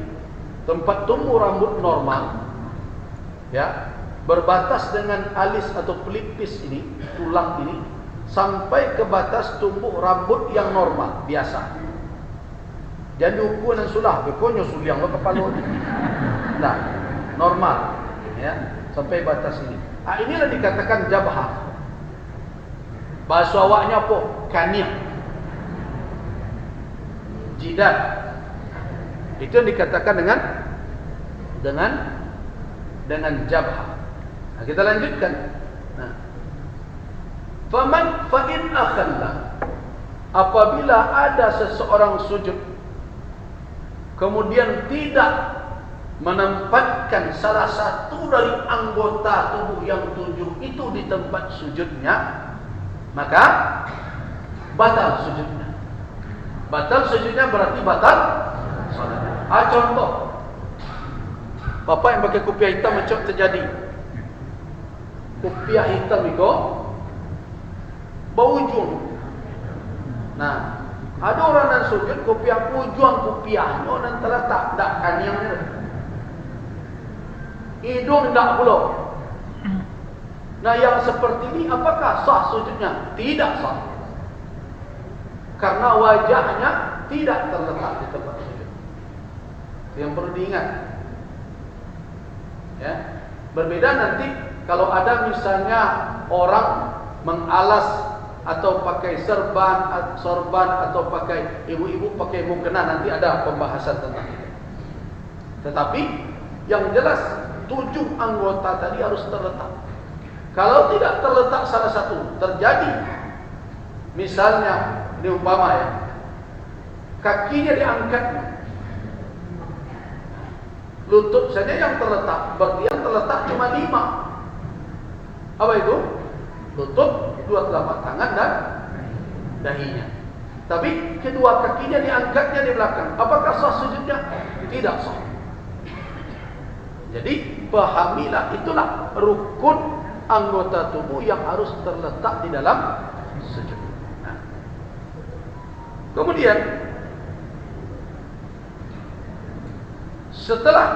tempat tumbuh rambut normal, ya, berbatas dengan alis atau pelipis ini, tulang ini, sampai ke batas tumbuh rambut yang normal, biasa. Jadi ukuran sulah, bekonyo suliang lo kepala. Nah, normal, ya, sampai batas ini. Ah, inilah dikatakan jabha. Bahasa awaknya apa? Kaniah. Jidat. Itu yang dikatakan dengan jabha. Nah, kita lanjutkan. Nah. Fa in akhalla, apabila ada seseorang sujud kemudian tidak menempatkan salah satu dari anggota tubuh yang 7 itu di tempat sujudnya, maka batal sujudnya. Batal sujudnya berarti batal salat. Contoh, bapak yang pakai kopiah hitam macam terjadi. Kopiah hitam itu berujung. Nah, ada orang yang sujud kopiah ujung kopiahnya orang terletak tak kaniangnya. Hidung tak pula. Nah, yang seperti ini apakah sah sujudnya? Tidak sah. Karena wajahnya tidak terletak di tempat sujud. Yang perlu diingat. Ya. Berbeda nanti kalau ada misalnya orang mengalas atau pakai sorban atau pakai ibu-ibu pakai mukena, nanti ada pembahasan tentang itu. Tetapi yang jelas 7 anggota tadi harus terletak. Kalau tidak terletak salah satu, terjadi misalnya Ini umpama ya, kakinya diangkat, lutut saja yang terletak, berarti yang terletak cuma 5. Apa itu? Lutut, 2 telapak tangan dan dahinya. Tapi kedua kakinya diangkatnya di belakang. Apakah sah sujudnya? Tidak sah. Jadi pahamilah, itulah rukun anggota tubuh yang harus terletak di dalam sujud. Nah. Kemudian setelah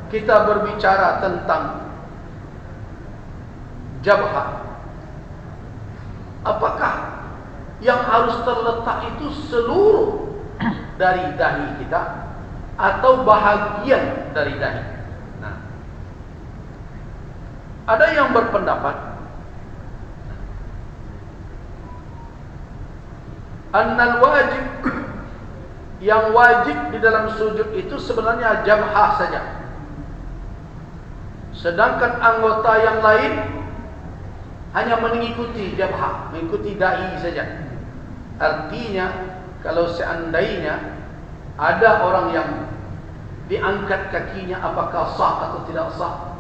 kita berbicara tentang jabhah, apakah yang harus terletak itu seluruh dari dahi kita atau bahagian dari dahi? Nah, ada yang berpendapat annal wajib, yang wajib di dalam sujud itu sebenarnya jabhah saja, sedangkan anggota yang lain hanya mengikuti jabhah, mengikuti dahi saja. Artinya kalau seandainya ada orang yang diangkat kakinya, apakah sah atau tidak sah?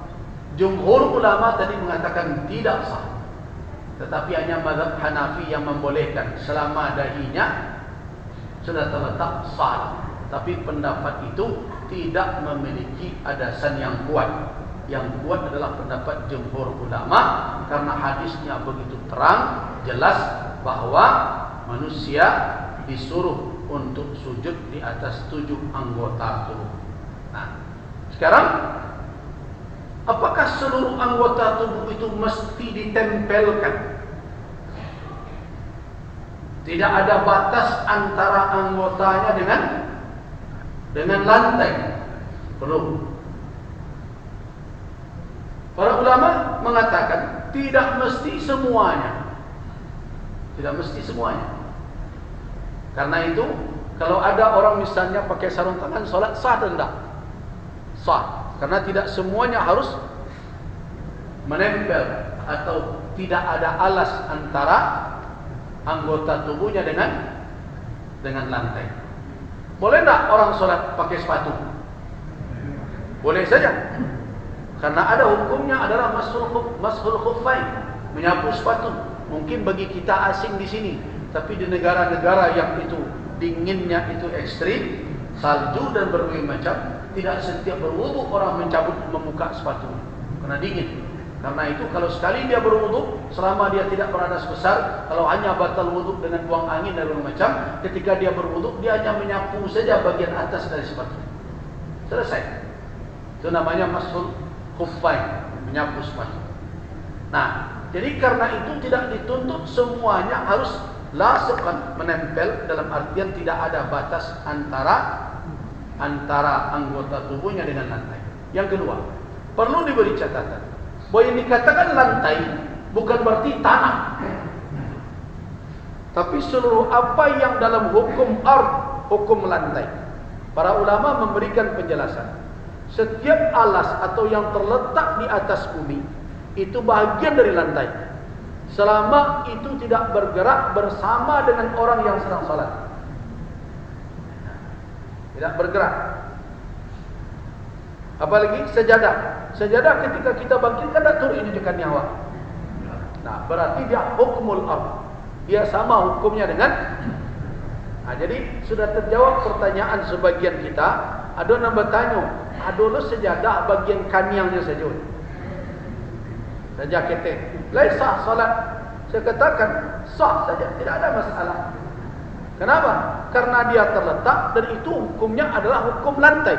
Jumhur ulama tadi mengatakan tidak sah, tetapi hanya mazhab Hanafi yang membolehkan selama dahinya sudah terletak sah. Tapi pendapat itu tidak memiliki alasan yang kuat. Yang kuat adalah pendapat jumhur ulama, karena hadisnya begitu terang, jelas bahwa manusia disuruh untuk sujud di atas 7 anggota tubuh. Nah, sekarang apakah seluruh anggota tubuh itu mesti ditempelkan? Tidak ada batas antara anggotanya dengan lantai. Perlu. Para ulama mengatakan tidak mesti semuanya. Tidak mesti semuanya. Karena itu, kalau ada orang misalnya pakai sarung tangan solat, sah atau tidak? Sah. Karena tidak semuanya harus menempel atau tidak ada alas antara anggota tubuhnya dengan lantai. Boleh tidak orang solat pakai sepatu? Boleh saja. Karena ada hukumnya adalah mashul khuffain, menyapu sepatu. Mungkin bagi kita asing di sini, tapi di negara-negara yang itu dinginnya itu ekstrim, salju dan berbagai macam, tidak setiap berwudu orang membuka sepatu karena dingin. Karena itu kalau sekali dia berwudu, selama dia tidak beradas besar, kalau hanya batal wudu dengan buang angin dan berbagai macam, ketika dia berwudu dia hanya menyapu saja bagian atas dari sepatu. Selesai. Itu namanya mashul khuffain, menyapu sepatu. Nah, jadi karena itu tidak dituntut semuanya harus lasiqan, menempel, dalam artian tidak ada batas antara anggota tubuhnya dengan lantai. Yang kedua, perlu diberi catatan bahwa yang dikatakan lantai bukan berarti tanah, tapi seluruh apa yang dalam hukum hukum lantai. Para ulama memberikan penjelasan. Setiap alas atau yang terletak di atas bumi itu bahagian dari lantai, selama itu tidak bergerak bersama dengan orang yang sedang salat. Tidak bergerak. Apalagi sejadah. Sejadah ketika kita bangkitkan tak turun injekkan nyawa. Nah, berarti dia hukmul ard. Dia sama hukumnya dengan. Nah, jadi sudah terjawab pertanyaan sebagian kita. Ada yang bertanya, aduh sejadah bagian kaniangnya saja. Saja kita. Lain sah salat. Saya katakan sah saja, tidak ada masalah. Kenapa? Karena dia terletak dan itu hukumnya adalah hukum lantai.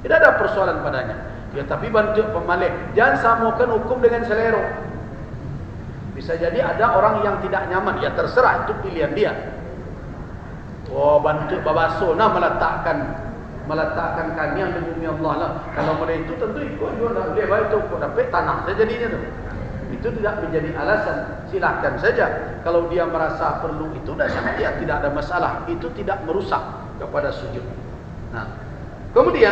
Tidak ada persoalan padanya. Ya, tapi bantu pemalih. Jangan samakan hukum dengan selero. Bisa jadi ada orang yang tidak nyaman. Ya terserah, itu pilihan dia. Oh, bantu babaso nah meletakkan kaniang di bumi Allah lah. Kalau mereka itu tentu ikut juga tak boleh baik tu kok dapat tanah saja jadinya tu. Itu tidak menjadi alasan. Silakan saja. Kalau dia merasa perlu itu dah sama dia, tidak ada masalah. Itu tidak merusak kepada sujud. Nah, kemudian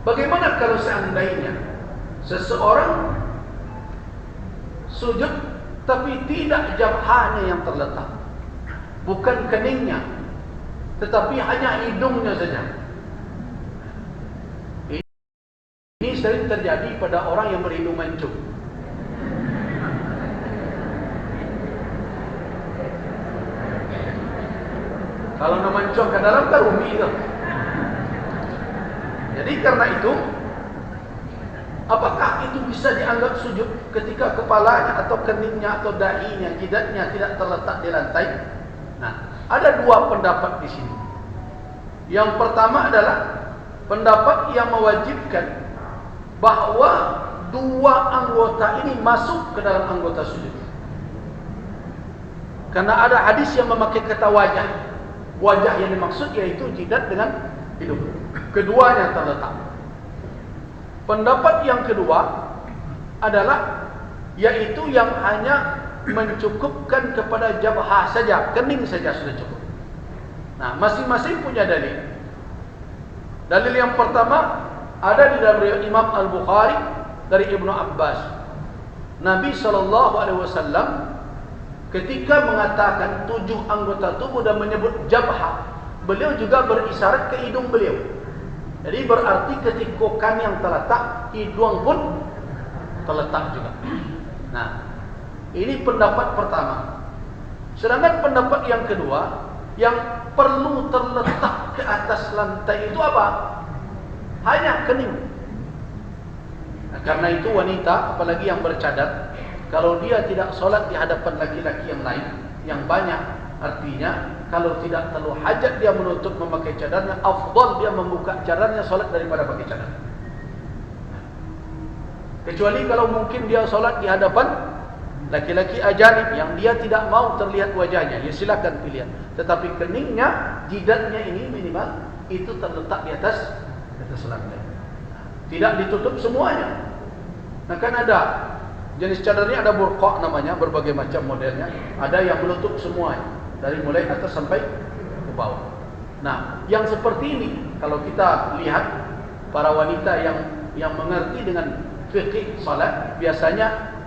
bagaimana kalau seandainya seseorang sujud tapi tidak jabhahnya yang terletak? bukan keningnya, tetapi hanya hidungnya saja. Ini sering terjadi pada orang yang berhidung mancung. Kalau nak mancung ke dalam kan umi itu. Jadi karena itu, apakah itu bisa dianggap sujud ketika kepalanya atau keningnya atau dahinya, jidatnya tidak terletak di lantai? Nah, ada dua pendapat di sini. Yang pertama adalah pendapat yang mewajibkan bahwa dua anggota ini masuk ke dalam anggota sujud. Karena ada hadis yang memakai kata wajah. Wajah yang dimaksud yaitu jidat dengan hidung. Keduanya terletak. Pendapat yang kedua adalah yaitu yang hanya mencukupkan kepada jabhah saja, kening saja sudah cukup. Nah, masing-masing punya dalil. Dalil yang pertama ada di dalam riwayat Imam Al-Bukhari dari Ibnu Abbas. Nabi SAW ketika mengatakan 7 anggota tubuh dan menyebut jabhah, beliau juga berisyarat ke hidung beliau. Jadi berarti ketikokan yang terletak, hidung pun terletak juga. Nah, ini pendapat pertama. Sedangkan pendapat yang kedua, yang perlu terletak ke atas lantai itu apa? Hanya kening. Nah, karena itu wanita, apalagi yang bercadar, kalau dia tidak solat di hadapan laki-laki yang lain, yang banyak, artinya kalau tidak terlalu hajat dia menutup memakai cadarnya, afdal dia membuka cadarnya solat daripada pakai cadar. Kecuali kalau mungkin dia solat di hadapan laki-laki ajanib yang dia tidak mau terlihat wajahnya, ya silakan pilihan. Tetapi keningnya, jidatnya ini minimal itu terletak di atas lantai. Tidak ditutup semuanya. Nah, kan ada jenis cadarnya, ada burqa namanya, berbagai macam modelnya. Ada yang menutup semuanya, dari mulai atas sampai ke bawah. Nah, yang seperti ini kalau kita lihat para wanita yang mengerti dengan fikih salat, biasanya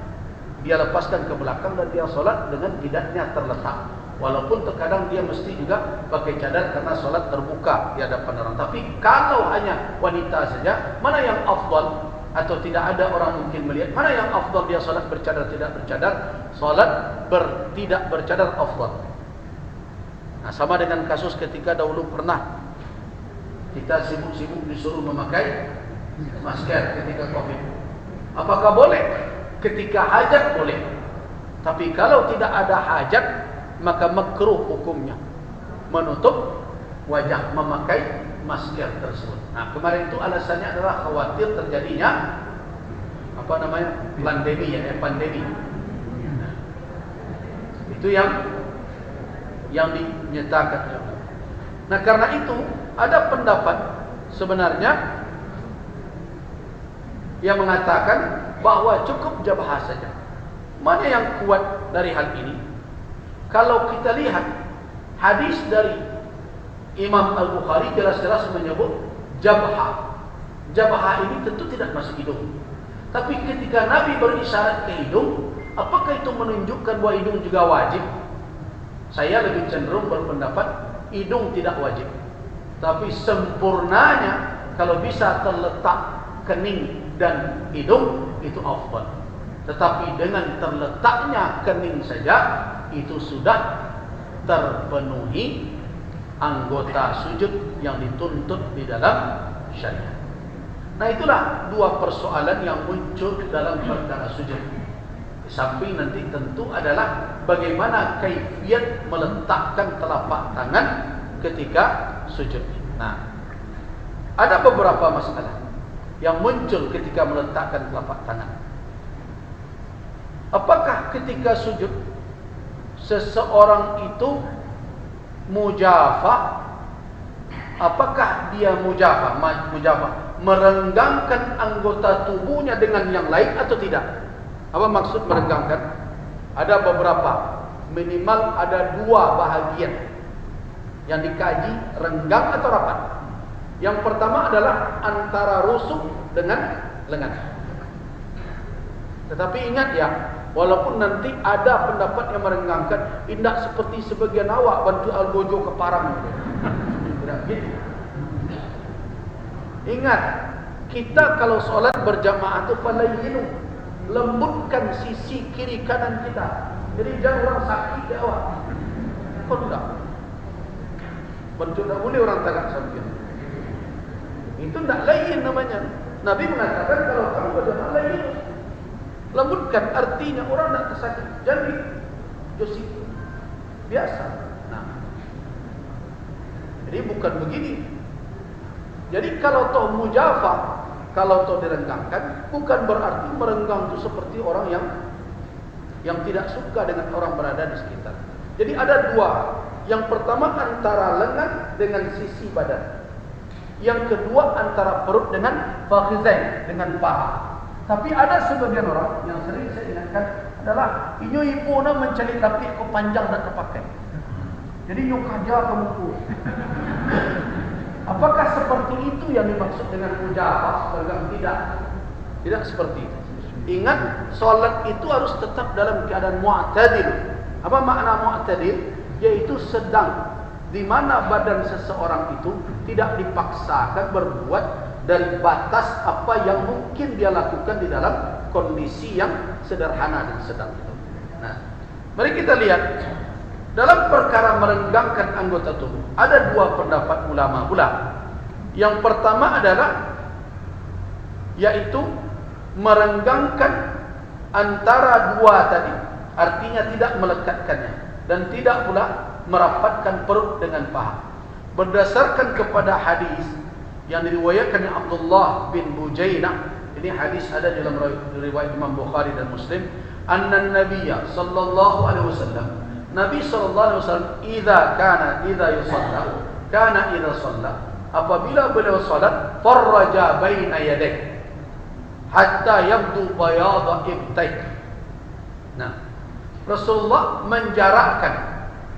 dia lepaskan ke belakang dan dia solat dengan jidatnya terletak. Walaupun terkadang dia mesti juga pakai cadar karena solat terbuka di hadapan orang. Tapi kalau hanya wanita saja, mana yang afdal atau tidak ada orang mungkin melihat, mana yang afdal dia solat bercadar tidak bercadar? Solat tidak bercadar afdal. Nah, sama dengan kasus ketika dahulu pernah kita sibuk-sibuk disuruh memakai masker ketika Covid. Apakah boleh? Ketika hajat boleh. Tapi kalau tidak ada hajat, maka makruh hukumnya menutup wajah, memakai masker tersebut. Nah, kemarin itu alasannya adalah khawatir terjadinya pandemi. Nah, itu yang dinyatakan. Nah, karena itu ada pendapat sebenarnya yang mengatakan bahwa cukup jabhah saja. Mana yang kuat dari hal ini? Kalau kita lihat hadis dari Imam Al-Bukhari jelas-jelas menyebut jabhah. Jabhah ini tentu tidak masuk hidung. Tapi ketika Nabi berisyarat ke hidung, apakah itu menunjukkan bahwa hidung juga wajib? Saya lebih cenderung berpendapat hidung tidak wajib. Tapi sempurnanya kalau bisa terletak kening dan hidung itu afdal. Tetapi dengan terletaknya kening saja itu sudah terpenuhi anggota sujud yang dituntut di dalam syariat. Nah, itulah dua persoalan yang muncul dalam perkara sujud. Di samping nanti tentu adalah bagaimana kaifiat meletakkan telapak tangan ketika sujud. Nah, ada beberapa masalah yang muncul ketika meletakkan telapak tangan. Apakah ketika sujud seseorang itu mujafah? Apakah dia mujafah merenggangkan anggota tubuhnya dengan yang lain atau tidak? Apa maksud merenggangkan? Ada beberapa, minimal ada 2 bahagian yang dikaji, renggang atau rapat. Yang pertama adalah antara rusuk dengan lengan. Tetapi ingat ya, Walaupun nanti ada pendapat yang merenggangkan, tidak seperti sebagian awak bantu algojo ke parang. Tidak gitu. Ingat, kita kalau solat berjamaah itu falayyinu, lembutkan sisi kiri kanan kita. Jadi jangan orang sakit di awak. Kau tidak. Bantu tak boleh orang tagak sampai. Itu tidak layyin namanya. Nabi mengatakan kalau kamu berjamaah layyin, lembutkan, artinya orang nak tersakit. Jadi Josi biasa. Nah, jadi bukan begini. Jadi kalau toh mujafah, kalau toh direnggangkan, bukan berarti merenggang itu seperti orang yang tidak suka dengan orang berada di sekitar. Jadi ada dua. Yang pertama antara lengan dengan sisi badan. Yang kedua antara perut dengan fakhizain, dengan paha. Tapi ada sebagian orang yang sering saya ingatkan adalah inyo ipuna mencari tapi kau panjang dan terpakai. Jadi inyo kaja kamu ku. Apakah seperti itu yang dimaksud dengan mujafah? Tidak. Tidak seperti itu. Ingat, solat itu harus tetap dalam keadaan mu'tadil. Apa makna mu'tadil? Yaitu sedang, di mana badan seseorang itu tidak dipaksakan berbuat dari batas apa yang mungkin dia lakukan di dalam kondisi yang sederhana dan sedang itu. Nah, mari kita lihat dalam perkara merenggangkan anggota tubuh ada dua pendapat ulama pula. Yang pertama adalah yaitu merenggangkan antara dua tadi, artinya tidak melekatkannya dan tidak pula merapatkan perut dengan paha. Berdasarkan kepada hadis yang diriwayatkan oleh Abdullah bin Bujainah, ini hadis ada dalam riwayat Imam Bukhari dan Muslim, anna Nabiyya sallallahu alaihi wasallam, Nabi sallallahu alaihi wasallam idza shalla, apabila beliau salat, farraja baina yadayhi hatta yabdu bayadha ibtayhi. Nah, Rasulullah menjarakkan,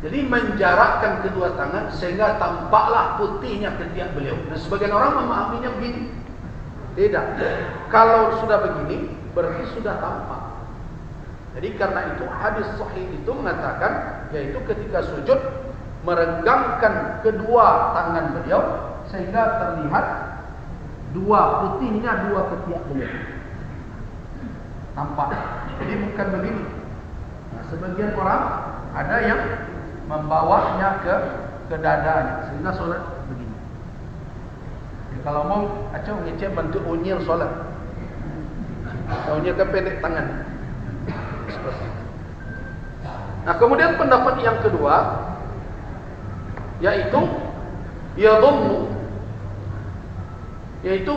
jadi menjarakkan kedua tangan sehingga tampaklah putihnya ketiak beliau. Dan sebagian orang memahaminya begini. Tidak. Kalau sudah begini berarti sudah tampak. Jadi karena itu hadis sahih itu mengatakan yaitu ketika sujud merenggangkan kedua tangan beliau sehingga terlihat dua putihnya dua ketiak beliau. Tampak. Jadi bukan begini. Nah, sebagian orang ada yang membawanya ke dadanya sehingga solat begini. Ya, kalau mau acau ngecek bantu unyil solat. Unyil ke pendek tangan. Seperti itu. Nah, kemudian pendapat yang kedua yaitu yadhummu, yaitu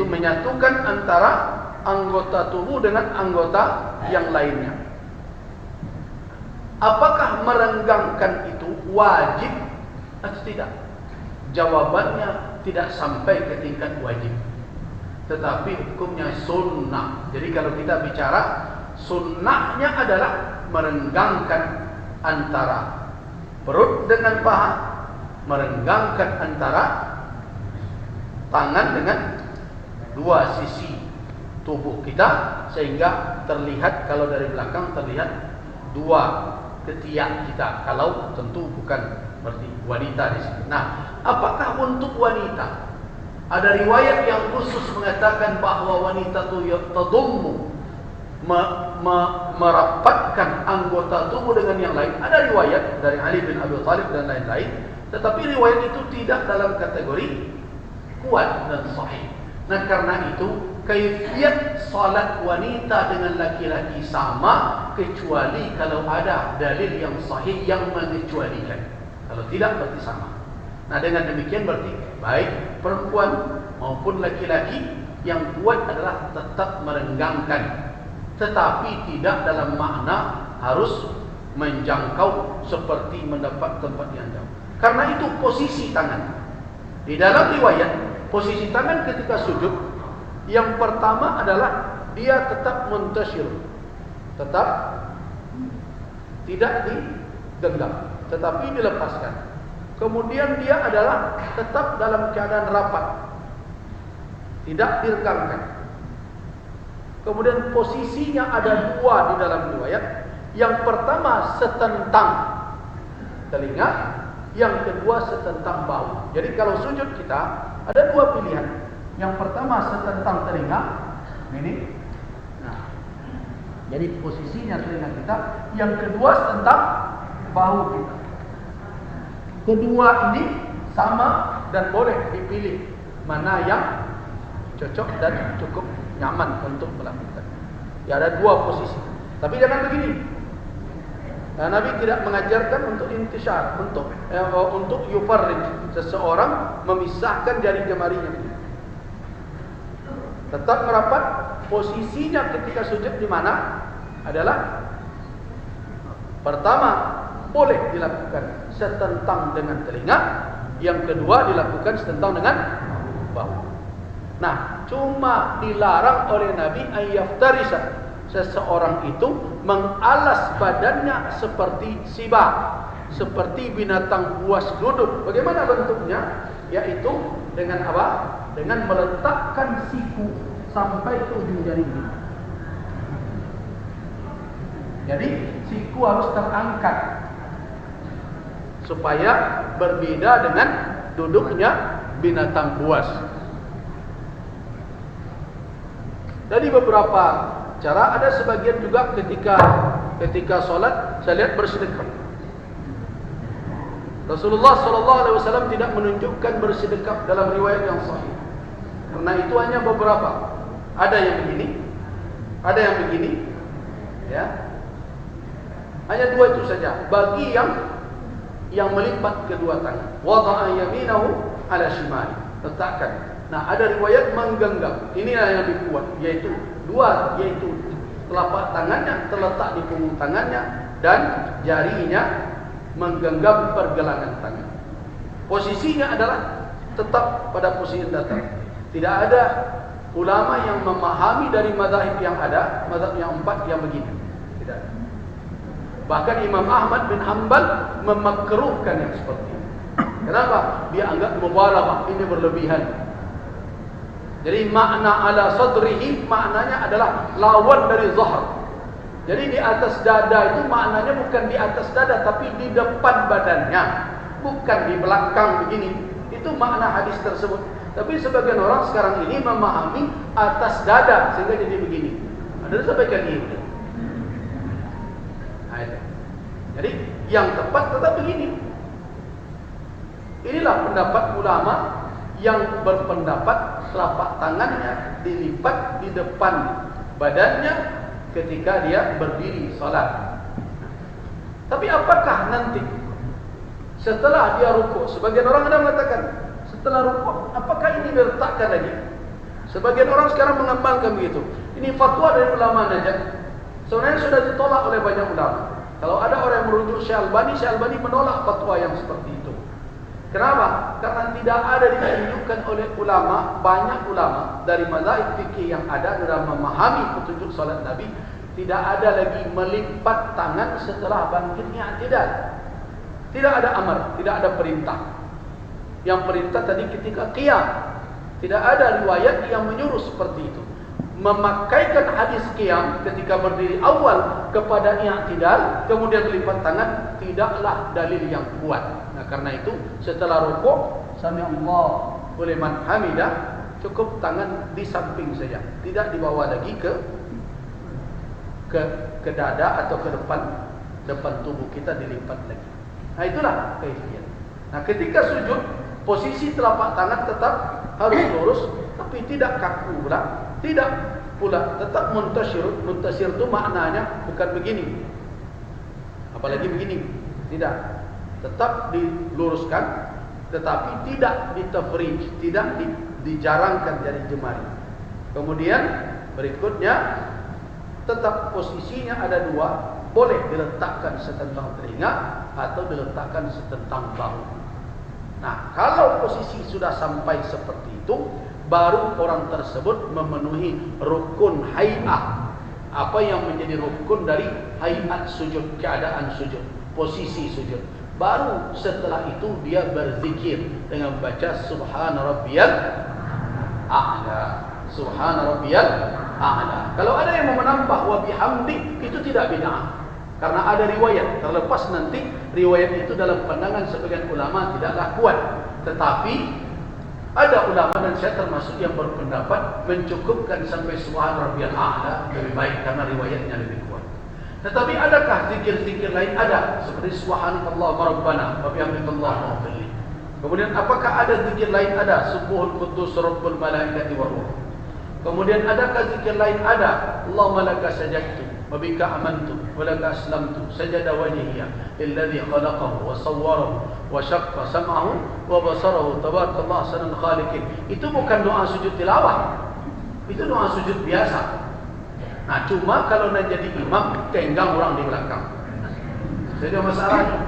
menyatukan antara anggota tubuh dengan anggota yang lainnya. Apakah merenggangkan itu wajib atau tidak? Jawabannya tidak sampai ke tingkat wajib, tetapi hukumnya sunnah. Jadi kalau kita bicara sunnahnya adalah merenggangkan antara perut dengan paha, merenggangkan antara tangan dengan dua sisi tubuh kita sehingga terlihat, kalau dari belakang terlihat dua ketiak kita, kalau tentu bukan berarti wanita di sini. Nah, apakah untuk wanita ada riwayat yang khusus mengatakan bahwa wanita itu tadummu, merapatkan anggota tubuh dengan yang lain? Ada riwayat dari Ali bin Abi Thalib dan lain-lain, tetapi riwayat itu tidak dalam kategori kuat dan sahih. Nah, karena itu kaifiat salat wanita dengan laki-laki sama, kecuali kalau ada dalil yang sahih yang mengecualikan. Kalau tidak berarti sama. Nah, dengan demikian berarti baik perempuan maupun laki-laki yang kuat adalah tetap merenggangkan, tetapi tidak dalam makna harus menjangkau seperti mendapat tempat yang jauh. Karena itu posisi tangan di dalam riwayat, posisi tangan ketika sujud yang pertama adalah dia tetap muntasyir, tetap tidak digenggam, tetapi dilepaskan. Kemudian dia adalah tetap dalam keadaan rapat, tidak direnggangkan. Kemudian posisinya ada dua di dalam riwayat. Yang pertama setentang telinga, yang kedua setentang bahu. Jadi kalau sujud kita ada dua pilihan. Yang pertama setentang telinga, ini. Nah, jadi posisinya telinga kita. Yang kedua setentang bahu kita. Kedua ini sama dan boleh dipilih mana yang cocok dan cukup nyaman untuk melakukan. Ya, ada dua posisi. Tapi jangan begini. Nah, Nabi tidak mengajarkan untuk intisyar, untuk yufarrij, seseorang memisahkan jari jemarinya. Tetap merapat. Posisinya ketika sujud di mana? Adalah pertama boleh dilakukan setentang dengan telinga, yang kedua dilakukan setentang dengan bahu. Nah, cuma dilarang oleh Nabi ayyaftarisa, seseorang itu mengalas badannya seperti sibah, seperti binatang buas duduk. Bagaimana bentuknya? Yaitu dengan apa? Dengan meletakkan siku sampai ke ujung jari ini. Jadi siku harus terangkat supaya berbeda dengan duduknya binatang buas. Dari beberapa cara, ada sebagian juga ketika sholat saya lihat bersedekap. Rasulullah SAW tidak menunjukkan bersedekap dalam riwayat yang sahih. Karena itu hanya beberapa. Ada yang begini, ada yang begini, ya. Hanya dua itu saja. Bagi yang melipat kedua tangan, wada'a yaminahu ala shimali, letakkan. Nah, ada riwayat menggenggam. Inilah yang lebih kuat, yaitu telapak tangannya terletak di punggung tangannya dan jarinya menggenggam pergelangan tangan. Posisinya adalah tetap pada posisi datar. Tidak ada ulama yang memahami dari mazhab yang ada, mazhab yang empat yang begini. Tidak ada. Bahkan Imam Ahmad bin Hanbal memakruhkan yang seperti ini. Kenapa? Dia anggap mubalaghah, ini berlebihan. Jadi makna ala sadrihi maknanya adalah lawan dari zahar. Jadi di atas dada itu maknanya bukan di atas dada, tapi di depan badannya, bukan di belakang begini. Itu makna hadis tersebut. Tapi sebagian orang sekarang ini memahami atas dada sehingga jadi begini. Ada sampaikan ini. Jadi yang tepat tetap begini. Inilah pendapat ulama yang berpendapat telapak tangannya dilipat di depan badannya ketika dia berdiri salat. Tapi apakah nanti setelah dia rukuk? Sebagian orang ada mengatakan setelah rukuk, apakah ini diletakkan lagi? Sebagian orang sekarang mengembangkan begitu. Ini fatwa dari ulama Najd. Sebenarnya sudah ditolak oleh banyak ulama. Kalau ada orang yang merujuk Syekh Albani menolak fatwa yang seperti itu. Kenapa? Karena tidak ada ditunjukkan oleh ulama, banyak ulama dari mazhab fikih yang ada dalam memahami petunjuk salat Nabi, tidak ada lagi melipat tangan setelah bangkitnya i'tidal. Tidak ada amar, tidak ada perintah. Yang perintah tadi ketika qiyam. Tidak ada riwayat yang menyuruh seperti itu. Memakaikan hadis qiyam ketika berdiri awal kepada i'tidal, kemudian melipat tangan, tidaklah dalil yang kuat. Nah, karena itu setelah rukuk, sami Allah liman hamidah, cukup tangan di samping saja, tidak dibawa lagi ke dada atau ke depan tubuh kita, dilipat lagi. Nah, itulah kaifiyat. Nah, ketika sujud, posisi telapak tangan tetap harus lurus, tapi tidak kaku pula, tidak pula tetap muntasyir. Muntasyir itu maknanya bukan begini, apalagi begini, tidak. Tetap diluruskan, tetapi tidak ditafrij, tidak dijarangkan jari jemari. Kemudian berikutnya, tetap posisinya ada dua, boleh diletakkan setentang telinga atau diletakkan setentang bahu. Nah, kalau posisi sudah sampai seperti itu, baru orang tersebut memenuhi rukun hay'ah. Apa yang menjadi rukun dari hay'at sujud, keadaan sujud, posisi sujud. Baru setelah itu dia berzikir dengan baca subhana rabbiyal a'la, subhana rabbiyal a'la. Kalau ada yang mau menambah wa bihamdi, itu tidak bid'ah. Karena ada riwayat, terlepas nanti riwayat itu dalam pandangan sebagian ulama tidaklah kuat. Tetapi ada ulama dan saya termasuk yang berpendapat mencukupkan sampai subhan rabbiyal a'la lebih baik karena riwayatnya lebih kuat. Tetapi adakah zikir-zikir lain? Ada, seperti subhanakallahumma rabbana wa bihamdikallahumma ighfirli. Kemudian apakah ada zikir lain? Ada, subuhul quddus rabbul malaikati war ruh. Kemudian adakah zikir lain? Ada, Allahumma laka sajadtu wa bika amantu wa laka aslamtu sajada wajhiya lilladzi khalaqahu wa sawwarahu wa syaqqa sam'ahu wa basarahu tabarakallahu ahsanul khaliqin. Itu bukan doa sujud tilawah. Itu doa sujud biasa. Nah, cuma kalau nak jadi imam, tenggang orang di belakang. Jadi masalahnya.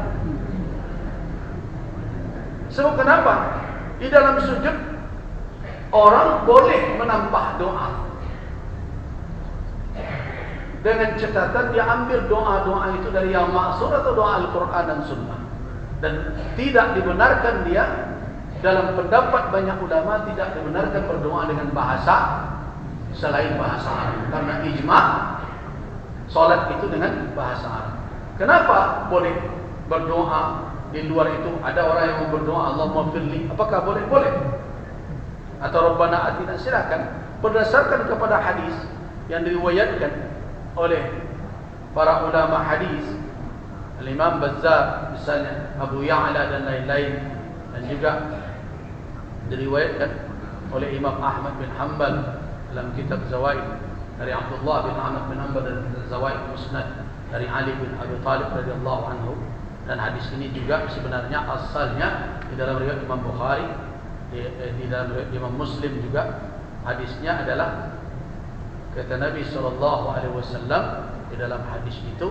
Sebab kenapa? Di dalam sujud orang boleh menambah doa. Dengan catatan dia ambil doa-doa itu dari yang maksur atau doa Al-Quran dan Sunnah. Dan tidak dibenarkan dia, dalam pendapat banyak ulama, tidak dibenarkan berdoa dengan bahasa selain bahasa Arab. Karena ijma' solat itu dengan bahasa Arab. Kenapa boleh berdoa di luar itu? Ada orang yang mau berdoa Allahumma firli. Apakah boleh? Boleh. Atau Rabbana atina, silakan. Berdasarkan kepada hadis yang diriwayatkan oleh para ulama hadis, Al-Imam Bazzar misalnya, Abu Ya'la dan lain-lain, dan juga diriwayatkan oleh Imam Ahmad bin Hanbal dalam kitab Zawaid dari Abdullah bin Ahmad bin Hanbal dalam kitab Zawaid Musnad dari Ali bin Abi Thalib radhiyallahu anhu. Dan hadis ini juga sebenarnya asalnya di dalam riwayat Imam Bukhari, di dalam riwayat Imam Muslim juga. Hadisnya adalah kata Nabi SAW di dalam hadis itu,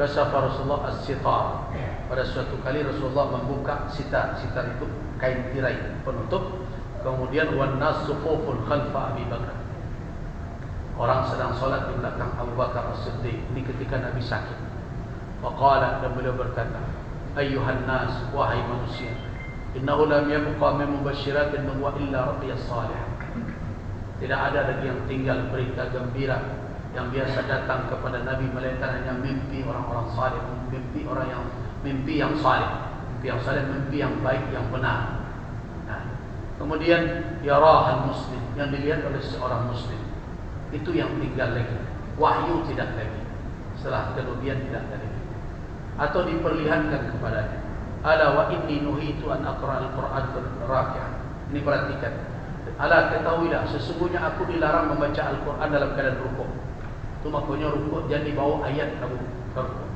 kasafa Rasulullah as-sitar. Pada suatu kali Rasulullah membuka sitar. Sitar itu kain tirai penutup. Kemudian wan nas sufufun khalfa Abi Bakar. Orang sedang salat di belakang Abu Bakar As-Siddiq. Ini ketika Nabi sakit. Faqala, dan beliau berkata, ayyuhan nas, wahai manusia, innahu lam yabqa min mubashshiratin nubuwah illa raqiyas salih. Tidak ada lagi yang tinggal berita gembira yang biasa datang kepada Nabi, melainkan hanya mimpi orang-orang saleh, mimpi orang yang mimpi yang saleh, mimpi yang baik, yang benar. Nah, kemudian yarahal muslim, yang dilihat oleh seorang muslim. Itu yang tinggal lagi. Wahyu tidak lagi. Setelah kemudian tidak lagi. Atau diperlihatkan kepadanya. Ala wa inni nuhitu an aqra al-Qur'an raki'an. Ini perhatikan. Ala, ketahuilah, sesungguhnya aku dilarang membaca Al-Quran dalam keadaan rukuk. Itu maknanya rukuk jangan dibawa ayat kamu ke rukuk.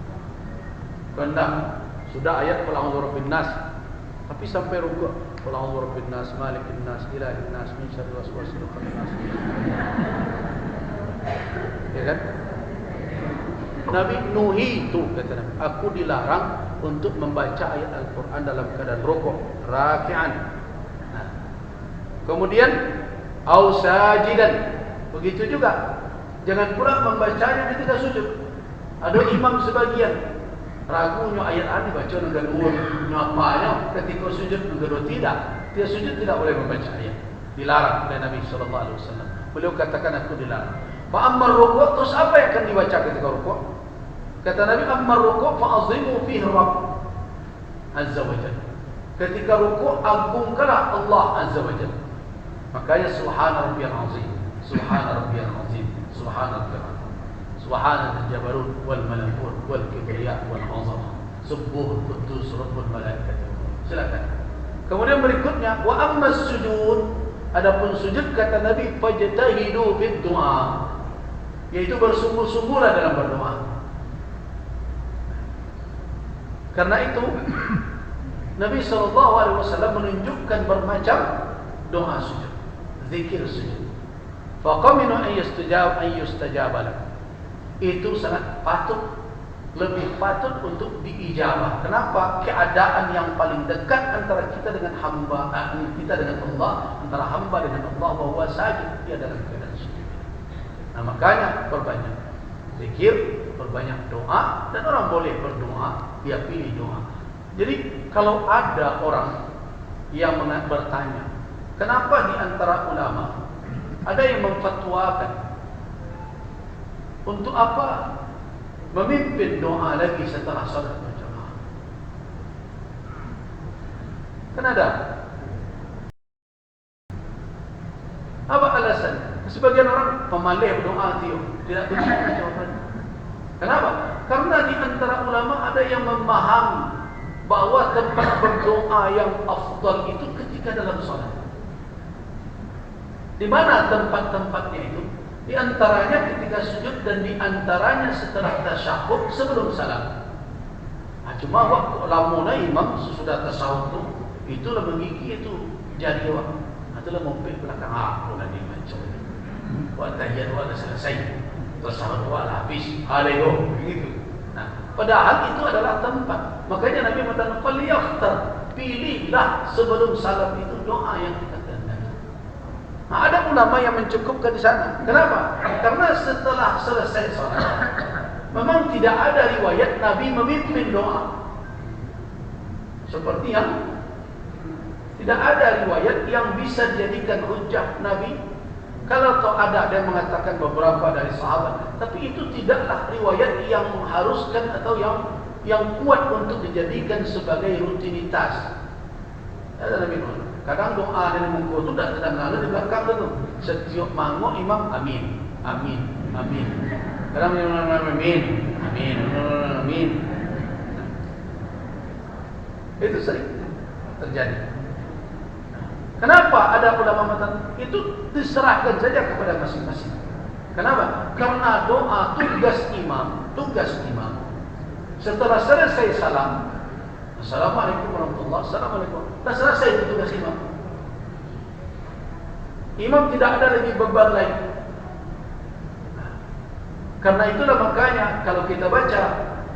Kehendak sudah ayat qul a'udzu birabbin nas, tapi sampai rukuk qul a'udzu birabbin nas, malikin nas, ilahin nas, min syarril waswasil khannas. Ya kan? Nabi Nuhi itu kata Nabi, aku dilarang untuk membaca ayat Al-Quran dalam keadaan rukuk, raki'an. Kemudian au sajidan, begitu juga. Jangan pula membacanya ketika sujud. Ada imam sebagian ragunya ayat ini baca dengan dua, nyapanya ketika sujud dengan tidak. Dia sujud tidak boleh membaca ayat. Dilarang oleh Nabi sallallahu alaihi wasallam. Beliau katakan aku dilarang. Fa ammar rukuk, terus apa yang akan dibaca ketika rukuk? Kata Nabi, ammar rukuk fa azimu fihi Rabb azza wa jalla. Ketika rukuk agungkanlah Allah azza wa jalla. Makanya subhana rabbiyal azim, subhana rabbiyal azim, subhana rabbiyal azim, subhana al-jabarut wal malakut wal kibriya wal azamah, subuhul quddus rabbul malaikati. Silakan. Kemudian berikutnya wa ammas sujud, adapun sujud kata Nabi fajtahidu bid du'a, yaitu bersungguh-sungguhlah dalam berdoa. Karena itu Nabi SAW menunjukkan bermacam doa sujud, zikir sujud. Faqaminu an yustajab lak. Itu sangat patut, lebih patut untuk diijabah. Kenapa? Keadaan yang paling dekat antara kita dengan hamba, kita dengan Allah, antara hamba dengan Allah, bahwa sajid dia dalam keadaan sujud. Nah, makanya perbanyak zikir, perbanyak doa, dan orang boleh berdoa, dia pilih doa. Jadi kalau ada orang yang bertanya, kenapa di antara ulama ada yang memfatwakan Untuk apa memimpin doa lagi setelah salat berjamaah? Kan ada. Apa alasan? Sebagian orang pemalih berdoa itu tidak begitu jawabannya. Kenapa? Karena di antara ulama ada yang memahami bahwa tempat berdoa yang afdal itu ketika dalam salat. Di mana tempat-tempatnya itu? Di antaranya ketika sujud dan di antaranya setelah tasyahud sebelum salam. Cuma waktu lamuna imam sesudah tasyahud itu itulah menggigi itu jari awak. Itulah mompet belakang. Boleh ni macam ni. Buat tahiyat awak dah selesai. Tasyahud awak dah habis. Alego begitu. Nah, padahal itu adalah tempat. Makanya Nabi mengatakan falyakhtar, pilihlah sebelum salam itu doa yang kita kehendaki. Nah, ada ulama yang mencukupkan di sana. Kenapa? Karena setelah selesai salat, memang tidak ada riwayat Nabi memimpin doa. Seperti yang tidak ada riwayat yang bisa dijadikan hujjah Nabi. Kalau ada yang mengatakan beberapa dari sahabat, tapi itu tidaklah riwayat yang mengharuskan atau yang kuat untuk dijadikan sebagai rutinitas. Ada Nabi kadang doa dari muka itu tidak terdengar di belakang itu. Setiap mangok imam amin, amin, amin. Kadang imam amin, amin, amin. Itu sering terjadi. Kenapa ada ulama mengatakan itu diserahkan saja kepada masing-masing? Kenapa? Karena doa tugas imam. Setelah selesai salam, Assalamualaikum warahmatullahi wabarakatuh. Assalamualaikum. Dah selesai itu tugas imam. Imam tidak ada lagi beban lain. Karena itulah makanya kalau kita baca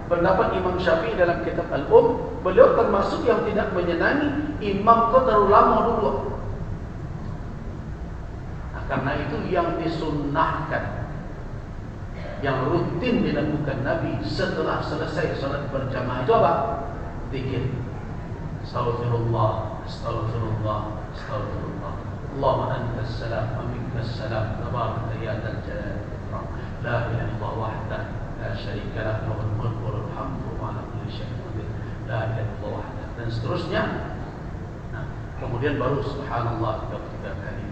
pendapat Imam Syafi'i dalam kitab Al-Um, beliau termasuk yang tidak menyenangi imam kau terlalu lama dulu. Karena itu yang disunnahkan, yang rutin dilakukan Nabi setelah selesai salat berjamaah itu apa? Zikir. Astaghfirullah, astaghfirullah, astaghfirullah. Allahumma antas salam wa minkas salam. Tabarakta ya dzal jalali wal ikram. La ilaha illallah wahdahu la syarika lahu, lahul mulku wa lahul hamdu wa ala kulli syai'in qadir. La ilaha illallah wahdahu, dan seterusnya. Nah, kemudian baru subhanallah 33 kali.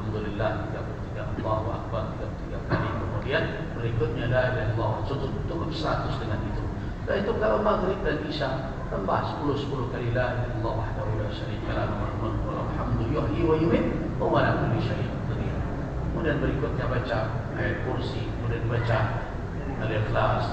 Alhamdulillah 33, Allahu Akbar 33 kali. Kemudian berikutnya la ilaha illallah, cukup 100 dengan itu. Dan itu kalau maghrib dan isya tambah 10 kali la ilaha illallah wahdahu la syarika lahu, lahul mulku wa lahul hamdu yuhyi wa yumiit wa ala kulli syai'in qadir. Kemudian berikutnya baca ayat kursi, kemudian baca Al-Ikhlas,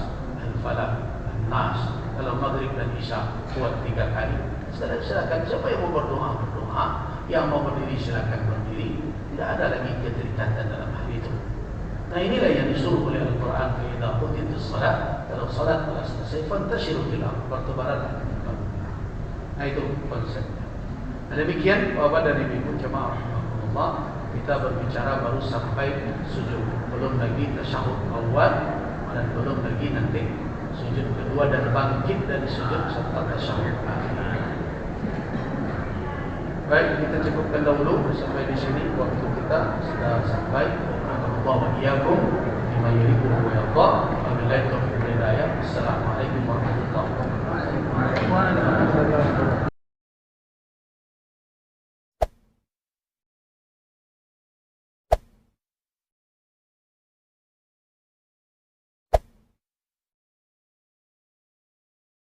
Al-Falaq, An-Nas. Kalau maghrib dan isya buat 3 kali. Silakan siapa yang mau berdoa, yang mau berdiri silakan berdiri. Tidak ada lagi keterikatan dalam hal itu. Nah, inilah yang disuruh oleh Al-Quran. Idza qudiyatish shalah, kalau salat telah selesai, fantashiru fil ardh, bertebaranlah di muka bumi. Nah, itu konsepnya. Nah, demikian Bapak dan Ibu jemaah rahimakumullah, kita berbicara baru sampai sujud, belum lagi tasyahud awal dan belum lagi nanti sujud kedua dan bangkit dari sujud serta tasyahud akhir. Baik, kita cukupkan dahulu sampai di sini. Waktu kita sudah sampai. Allah wa iyyakum bima yuhibbu wa yarda. Wabillahi taufiq wal hidayah. Assalamualaikum warahmatullahi wabarakatuh.